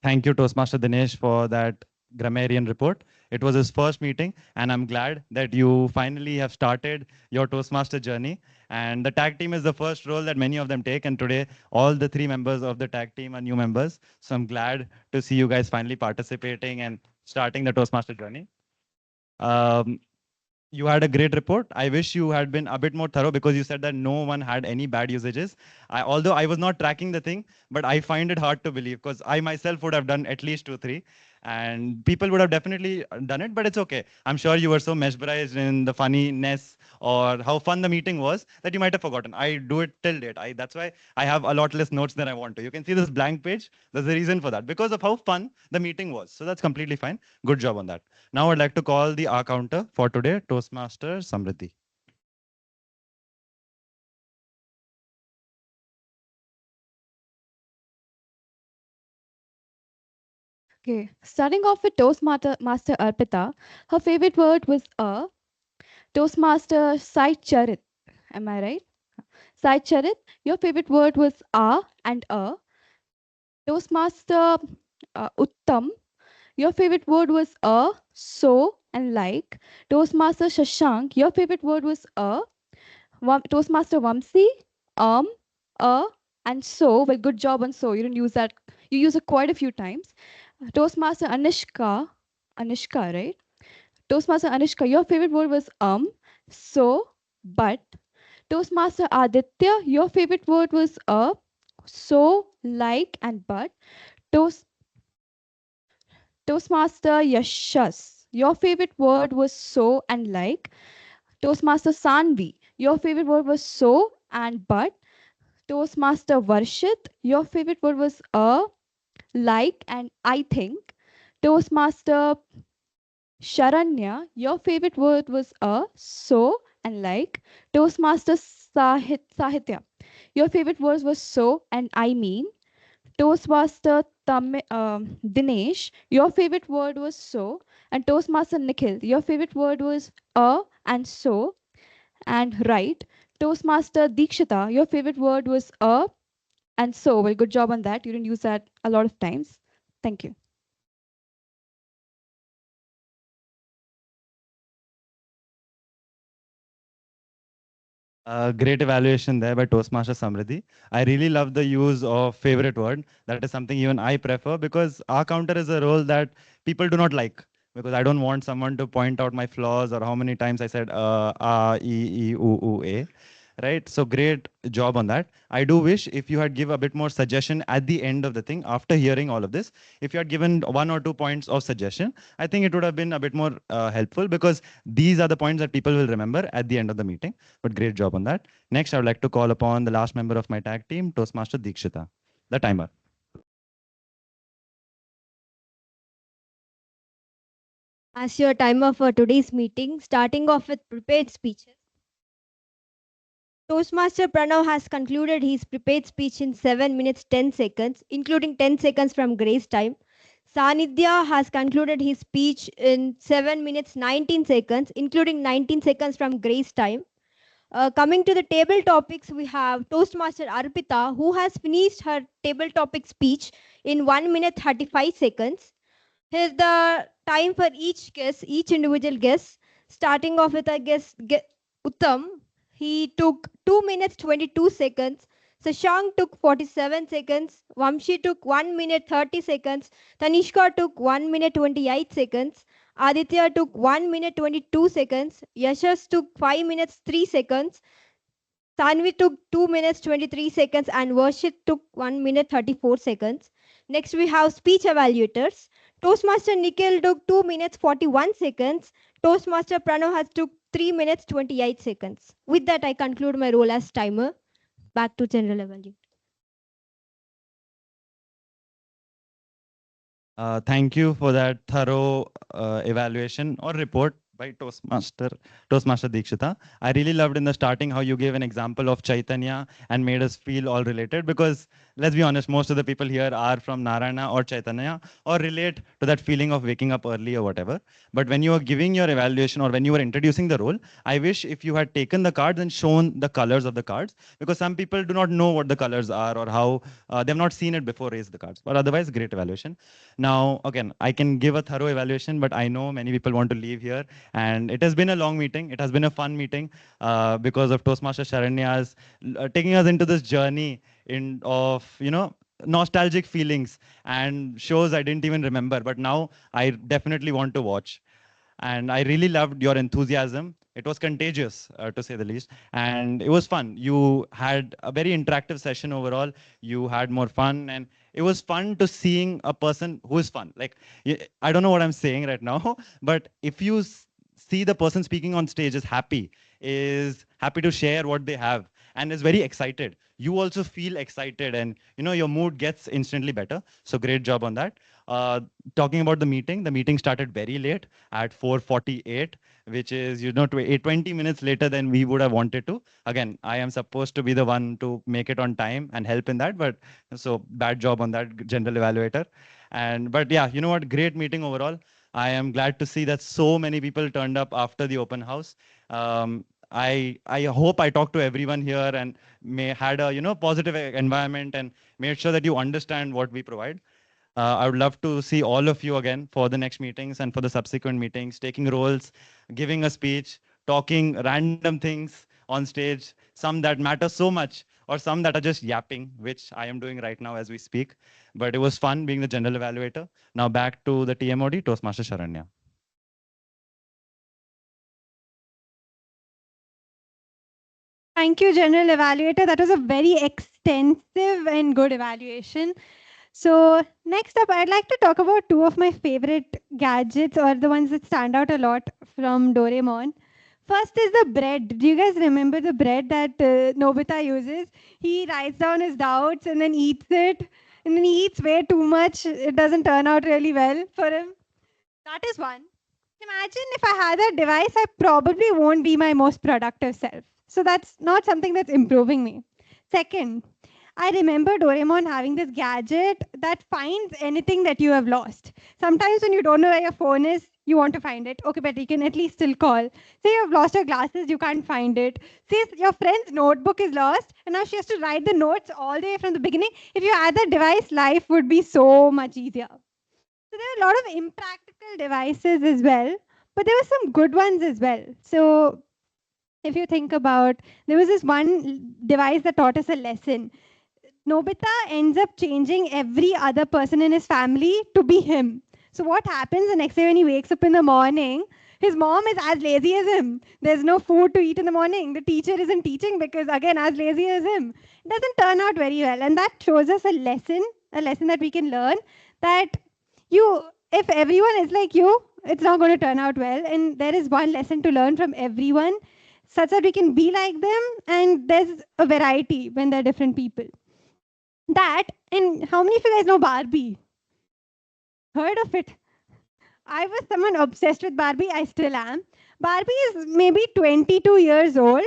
Thank you, Toastmaster Dinesh, for that grammarian report. It was his first meeting, and I'm glad that you finally have started your Toastmaster journey. And the tag team is the first role that many of them take. And today, all the 3 members of the tag team are new members. So I'm glad to see you guys finally participating and starting the Toastmaster journey. You had a great report. I wish you had been a bit more thorough because you said that no one had any bad usages. Although I was not tracking the thing, but I find it hard to believe because I myself would have done at least 2, 3. And people would have definitely done it, but it's okay. I'm sure you were so mesmerized in the funniness or how fun the meeting was that you might have forgotten. I do it till date. That's why I have a lot less notes than I want to. You can see this blank page. There's a reason for that because of how fun the meeting was. So that's completely fine. Good job on that. Now I'd like to call the R counter for today, Toastmaster Samridhi. Okay, starting off with Toastmaster Arpita, her favorite word was a. Toastmaster Sai Charit, am I right? Sai Charit, your favorite word was a and a. Toastmaster Utham, your favorite word was a, so, and like. Toastmaster Shashank, your favorite word was a. Toastmaster Vamsi, a, and so. Well, good job on so. You didn't use that. You use it quite a few times. Toastmaster Anishka, right? Toastmaster Anishka, your favorite word was so, but. Toastmaster Aditya, your favorite word was a, so, like, and but. Toastmaster Yashas, your favorite word was so and like. Toastmaster Sanvi, your favorite word was so and but. Toastmaster Varshit, your favorite word was a, like, and I think. Toastmaster Sharanya, your favorite word was a, so, and like. Toastmaster Sahitya, your favorite word was so, and I mean. Toastmaster Dinesh, your favorite word was so. And Toastmaster Nikhil, your favorite word was a and so and right. Toastmaster Dikshita, your favorite word was a and so. Well, good job on that. You didn't use that a lot of times. Thank you. Great evaluation there by Toastmaster Samridhi. I really love the use of favorite word. That is something even I prefer because our counter is a role that people do not like. Because I don't want someone to point out my flaws or how many times I said a. Right? So great job on that. I do wish if you had give a bit more suggestion at the end of the thing after hearing all of this, if you had given 1 or 2 points of suggestion, I think it would have been a bit more helpful because these are the points that people will remember at the end of the meeting. But great job on that. Next, I would like to call upon the last member of my tag team, Toastmaster Dikshita. The timer. As your timer for today's meeting, starting off with prepared speeches. Toastmaster Pranav has concluded his prepared speech in 7 minutes 10 seconds, including 10 seconds from grace time. Sanidhya has concluded his speech in 7 minutes 19 seconds, including 19 seconds from grace time. Coming to the table topics, we have Toastmaster Arpita, who has finished her table topic speech in 1 minute 35 seconds. Here's the time for each guest, each individual guest. Starting off with a guest, Utham. He took 2 minutes 22 seconds. Sashank took 47 seconds. Vamsi took 1 minute 30 seconds. Kanishka took 1 minute 28 seconds. Aditya took 1 minute 22 seconds. Yashas took 5 minutes 3 seconds. Sanvi took 2 minutes 23 seconds and Varshit took 1 minute 34 seconds. Next we have speech evaluators. Toastmaster Nikhil took 2 minutes 41 seconds. Toastmaster Pranav has took 3 minutes 28 seconds. With that, I conclude my role as timer. Back to general evaluator. Thank you for that thorough evaluation or report by Toastmaster Dikshita. I really loved in the starting how you gave an example of Chaitanya and made us feel all related because let's be honest, most of the people here are from Narayana or Chaitanya or relate to that feeling of waking up early or whatever. But when you are giving your evaluation or when you were introducing the role, I wish if you had taken the cards and shown the colors of the cards because some people do not know what the colors are or how they've not seen it before raise the cards. But otherwise, great evaluation. Now, again, I can give a thorough evaluation, but I know many people want to leave here. And it has been a long meeting. It has been a fun meeting because of Toastmaster Sharanya's taking us into this journey of, nostalgic feelings and shows I didn't even remember. But now I definitely want to watch. And I really loved your enthusiasm. It was contagious, to say the least. And it was fun. You had a very interactive session overall. You had more fun. And it was fun to seeing a person who is fun. Like, I don't know what I'm saying right now, but if you see the person speaking on stage is happy to share what they have, and is very excited, you also feel excited and your mood gets instantly better. So great job on that. Talking about the meeting started very late at 4:48, which is 20 minutes later than we would have wanted to. Again, I am supposed to be the one to make it on time and help in that, but so bad job on that, general evaluator. But yeah, you know what, great meeting overall. I am glad to see that so many people turned up after the open house. I hope I talked to everyone here and had a positive environment and made sure that you understand what we provide. I would love to see all of you again for the next meetings and for the subsequent meetings, taking roles, giving a speech, talking random things on stage, some that matter so much or some that are just yapping, which I am doing right now as we speak. But it was fun being the general evaluator. Now back to the TMoD, Toastmaster Sharanya. Thank you, General Evaluator. That was a very extensive and good evaluation. So next up, I'd like to talk about two of my favorite gadgets or the ones that stand out a lot from Doraemon. First is the bread. Do you guys remember the bread that Nobita uses? He writes down his doubts and then eats it. And then he eats way too much. It doesn't turn out really well for him. That is one. Imagine if I had that device, I probably won't be my most productive self. So that's not something that's improving me. Second, I remember Doraemon having this gadget that finds anything that you have lost. Sometimes when you don't know where your phone is, you want to find it. Okay, but you can at least still call. Say you've lost your glasses, you can't find it. Say your friend's notebook is lost, and now she has to write the notes all the way from the beginning. If you had that device, life would be so much easier. So there are a lot of impractical devices as well, but there were some good ones as well. So if you think about, there was this one device that taught us a lesson. Nobita ends up changing every other person in his family to be him. So what happens the next day when he wakes up in the morning? His mom is as lazy as him. There's no food to eat in the morning. The teacher isn't teaching because, again, as lazy as him. It doesn't turn out very well. And that shows us a lesson that we can learn, that if everyone is like you, it's not going to turn out well. And there is one lesson to learn from everyone, such that we can be like them. And there's a variety when they're different people. That, and how many of you guys know Barbie? Heard of it? I was someone obsessed with Barbie. I still am. Barbie is maybe 22 years old,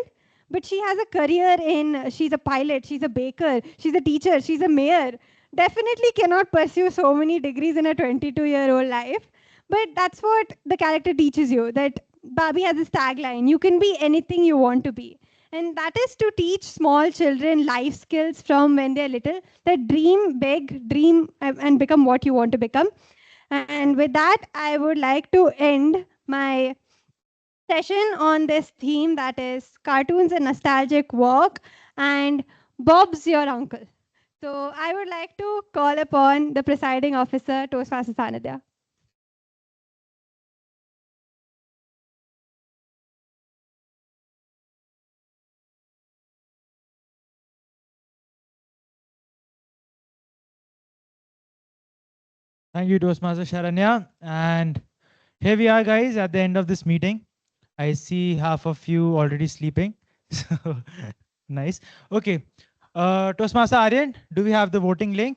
but she has a career she's a pilot, she's a baker, she's a teacher, she's a mayor. Definitely cannot pursue so many degrees in a 22-year-old life. But that's what the character teaches you, that Barbie has this tagline, you can be anything you want to be. And that is to teach small children life skills from when they're little, that dream big, dream and become what you want to become. And with that, I would like to end my session on this theme, that is cartoons and nostalgic work, and Bob's your uncle. So I would like to call upon the presiding officer, Toastmaster Sanidhya. Thank you, Toastmaster Sharanya. And here we are, guys, at the end of this meeting. I see half of you already sleeping. So nice. Okay. Toastmaster Aryan, do we have the voting link?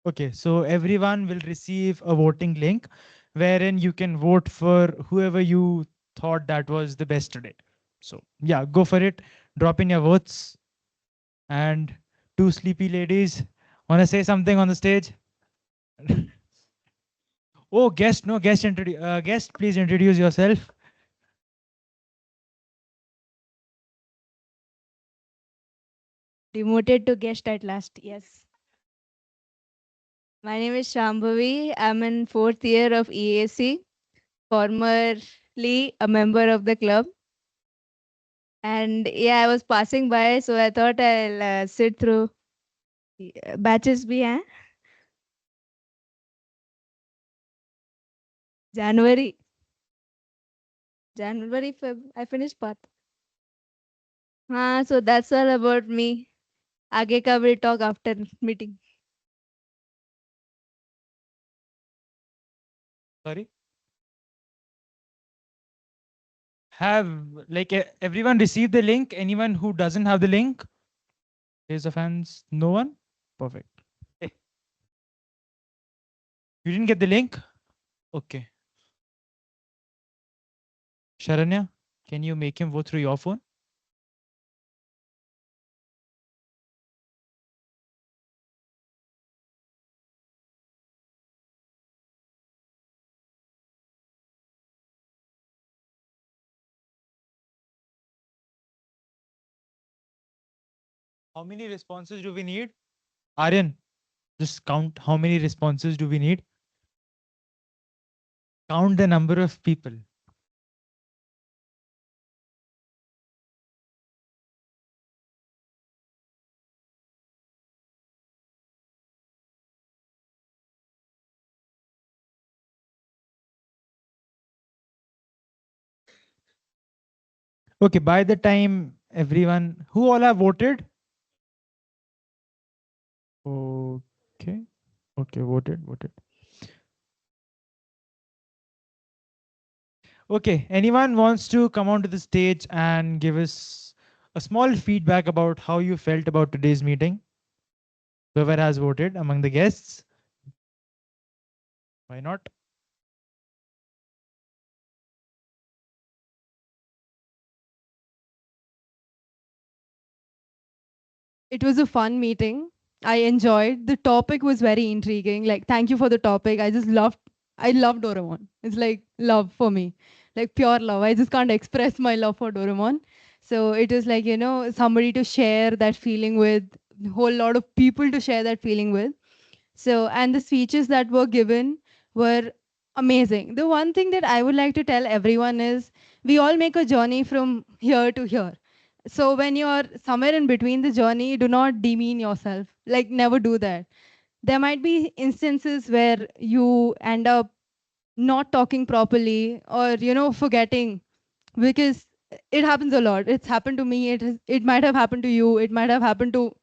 Okay, so everyone will receive a voting link wherein you can vote for whoever you thought that was the best today. So yeah, go for it. Drop in your votes. And two sleepy ladies, want to say something on the stage? Oh, guest, no, guest, guest, please introduce yourself. Demoted to guest at last, yes. My name is Shambhavi. I'm in 4th year of EAC, formerly a member of the club. And yeah, I was passing by, so I thought I'll sit through batches bhi hain. January, Feb, I finished path. So that's all about me. Aage ka we'll talk after meeting. Sorry. Have everyone received the link? Anyone who doesn't have the link? Raise of hands. No one? Perfect. Hey. You didn't get the link? Okay. Sharanya, can you make him vote through your phone? How many responses do we need? Aryan, just count how many responses do we need? Count the number of people. Okay, by the time everyone, who all have voted? Okay. Okay, voted. Okay, anyone wants to come onto the stage and give us a small feedback about how you felt about today's meeting? Whoever has voted among the guests. Why not? It was a fun meeting. I enjoyed. The topic was very intriguing. Like, thank you for the topic. I just loved I love Doraemon. It's like love for me, like pure love. I just can't express my love for Doraemon. So it was like, somebody to share that feeling with, a whole lot of people to share that feeling with. So, and the speeches that were given were amazing. The one thing that I would like to tell everyone is we all make a journey from here to here. So when you're somewhere in between the journey, do not demean yourself. Like, never do that. There might be instances where you end up not talking properly or, forgetting, because it happens a lot. It's happened to me. It might have happened to you. It might have happened to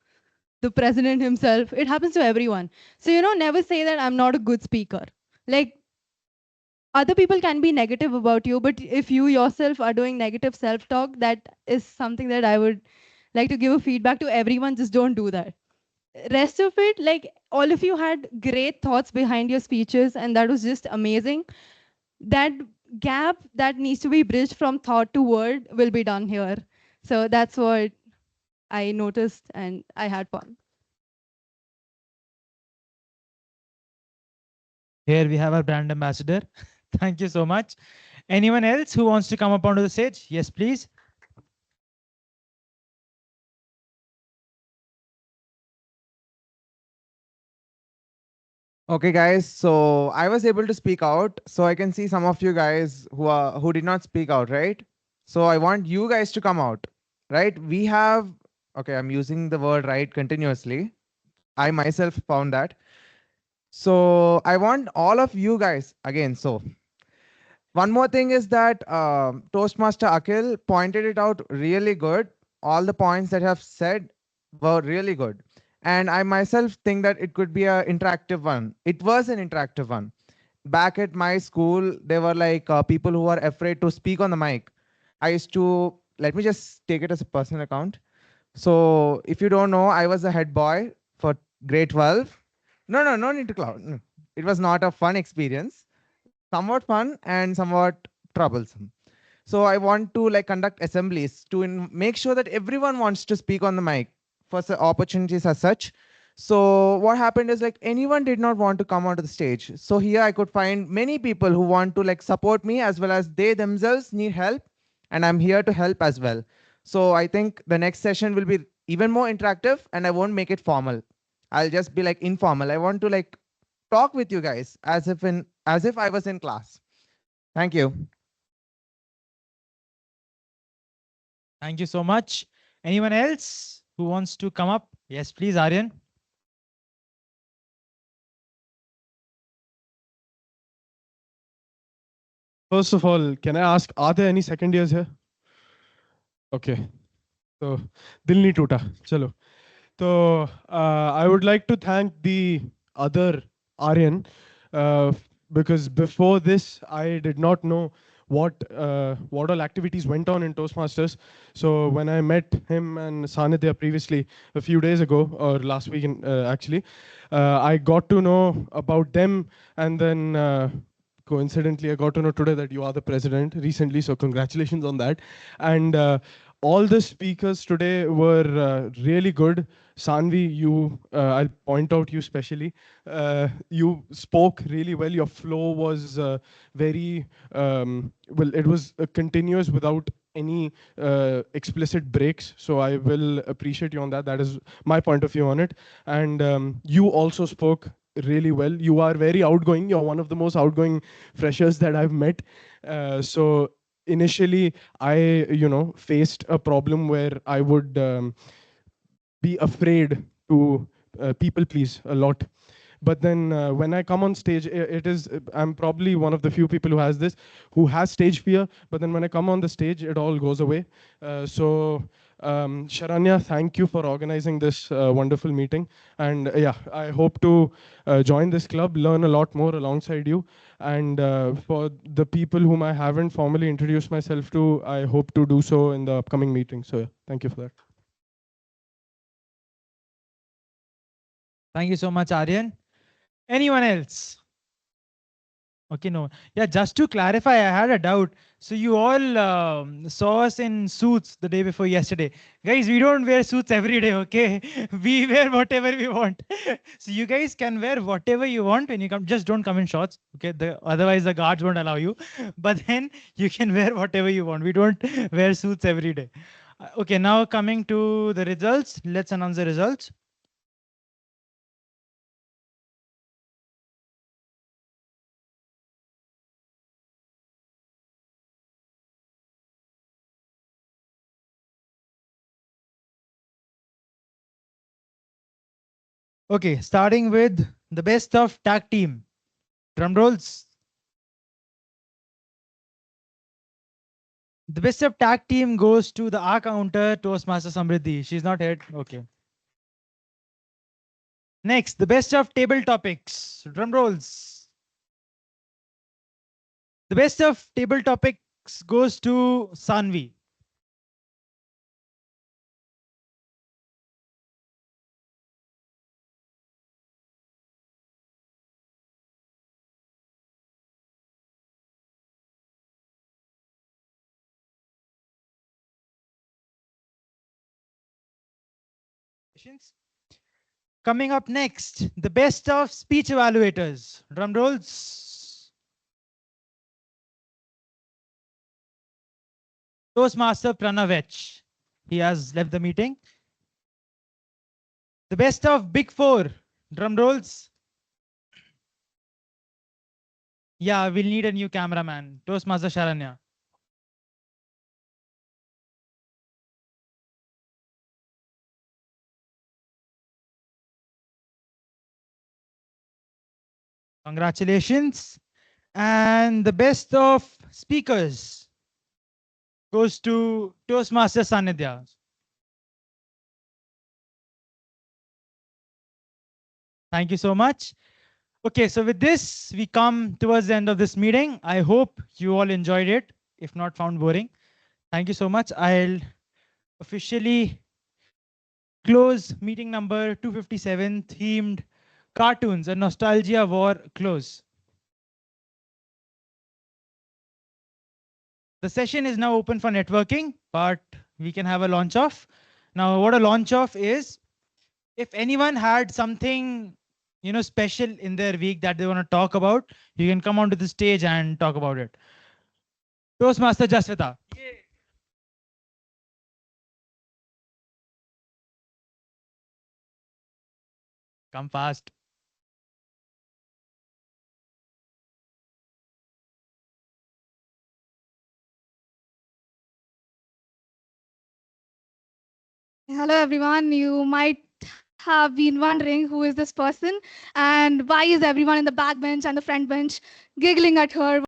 the president himself. It happens to everyone. So, never say that I'm not a good speaker. Like, other people can be negative about you, but if you yourself are doing negative self-talk, that is something that I would like to give a feedback to everyone. Just don't do that. Rest of it, like, all of you had great thoughts behind your speeches, and that was just amazing. That gap that needs to be bridged from thought to word will be done here. So that's what I noticed, and I had fun. Here we have our brand ambassador. Thank you so much. Anyone else who wants to come up onto the stage? Yes, please. Okay, guys. So I was able to speak out. So I can see some of you guys who did not speak out, right? So I want you guys to come out, right? We have, okay, I'm using the word right continuously. I myself found that. So I want all of you guys again. So one more thing is that Toastmaster Akhil pointed it out really good. All the points that I have said were really good. And I myself think that it could be an interactive one. It was an interactive one. Back at my school, there were like people who were afraid to speak on the mic. I used to, let me just take it as a personal account. So if you don't know, I was the head boy for grade 12. No need to cloud. No. It was not a fun experience, somewhat fun and somewhat troublesome. So I want to like conduct assemblies to make sure that everyone wants to speak on the mic for opportunities as such. So what happened is like anyone did not want to come onto the stage. So here I could find many people who want to like support me as well as they themselves need help. And I'm here to help as well. So I think the next session will be even more interactive and I won't make it formal. I'll just be like informal. I want to like talk with you guys as if I was in class. Thank you. Thank you so much. Anyone else who wants to come up? Yes, please, Aryan. First of all, can I ask, are there any second years here? Okay. So, dil nahi toota. Chalo. So, I would like to thank the other Aryan because before this, I did not know what all activities went on in Toastmasters. So when I met him and Sanidhya previously a few days ago or last week actually, I got to know about them, and then coincidentally I got to know today that you are the president recently. So congratulations on that. And all the speakers today were really good. Sanvi, I'll point out you specially. You spoke really well. Your flow was very, well, it was continuous without any explicit breaks. So I will appreciate you on that. That is my point of view on it. And you also spoke really well. You are very outgoing. You're one of the most outgoing freshers that I've met. So initially I faced a problem where I would be afraid to people please a lot. But then when I come on stage, I'm probably one of the few people who has stage fear. But then when I come on the stage, it all goes away. Sharanya, thank you for organizing this wonderful meeting. And yeah, I hope to join this club, learn a lot more alongside you. And for the people whom I haven't formally introduced myself to, I hope to do so in the upcoming meeting. So yeah, thank you for that. Thank you so much, Aryan. Anyone else? Okay, no. Yeah, just to clarify, I had a doubt. So you all saw us in suits the day before yesterday. Guys, we don't wear suits every day, okay? We wear whatever we want. So you guys can wear whatever you want when you come. Just don't come in shorts, okay? Otherwise the guards won't allow you. But then you can wear whatever you want. We don't wear suits every day. Okay, now coming to the results. Let's announce the results. Okay, starting with the best of tag team. Drum rolls. The best of tag team goes to the R counter Toastmaster Samridhi. She's not here. Okay. Next, the best of table topics. Drum rolls. The best of table topics goes to Sanvi. Coming up next, the best of speech evaluators. Drum rolls. Toastmaster Pranav. He has left the meeting. The best of Big Four. Drum rolls. Yeah, we'll need a new cameraman. Toastmaster Sharanya. Congratulations. And the best of speakers goes to Toastmaster Sanidhya. Thank you so much. Okay, so with this, we come towards the end of this meeting. I hope you all enjoyed it, if not found boring. Thank you so much. I'll officially close meeting number 257, themed cartoons, a nostalgia war close. The session is now open for networking, but we can have a launch off. Now, what a launch off is, if anyone had something special in their week that they want to talk about, you can come onto the stage and talk about it. Toastmaster Jaswita. Come fast. Hello, everyone. You might have been wondering who is this person and why is everyone in the back bench and the front bench giggling at her